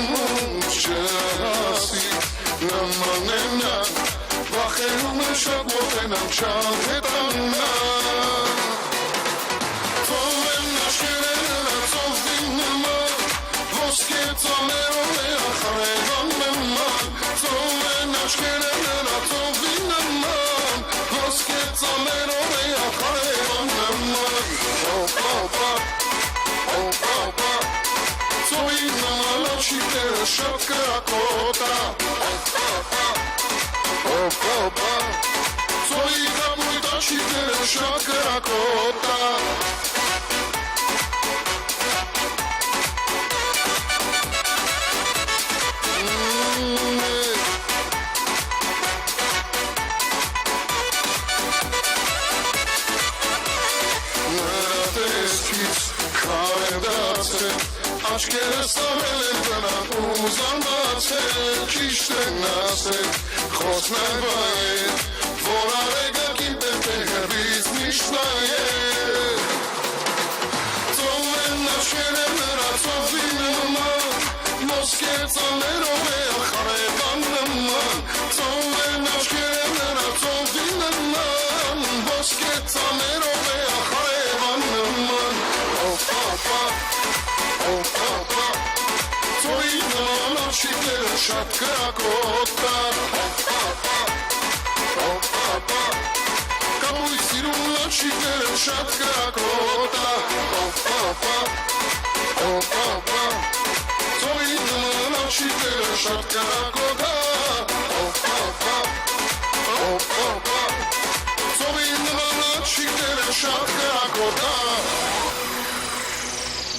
չրասի նման եմ նա վախենում եմ շատ մոտենամ չան հետանա թողեմ նաշկերել նրացով դիմնման ոսկե ծաներով է ախարևան նման թողեմ նաշկերել նրացով դիմնման ոսկե ծաներով է ախարևան նման օպա Շիպերը շատ կրակոտա Օպա Ծոյի կապույտա շիպերը շատ կրակոտա Նրա տեսքից քարեդացել Աչքերս ամել են տնան ու զարմացել, ճիշտ են ասել, խոսն այն վայել, որ արեգակին պետք է հեռվից միշտ նայել։ Ծով են աչքերեմ նրա ծովի նման, ոսկե ծաներով է ախարևան նման, ծով են աչքերեմ նրա ծովի նման, ոսկե ծաներով է ախարևան նման, օպա Ծոյի նման աչիկները շատ կրակոտա Օպա Կապույտ սիրուն աչիկները շատ կրակոտա Օպա Ծոյի նման աչիկները շատ կրակոտա Օպա Ծոյի նման աչիկները շատ կրակոտա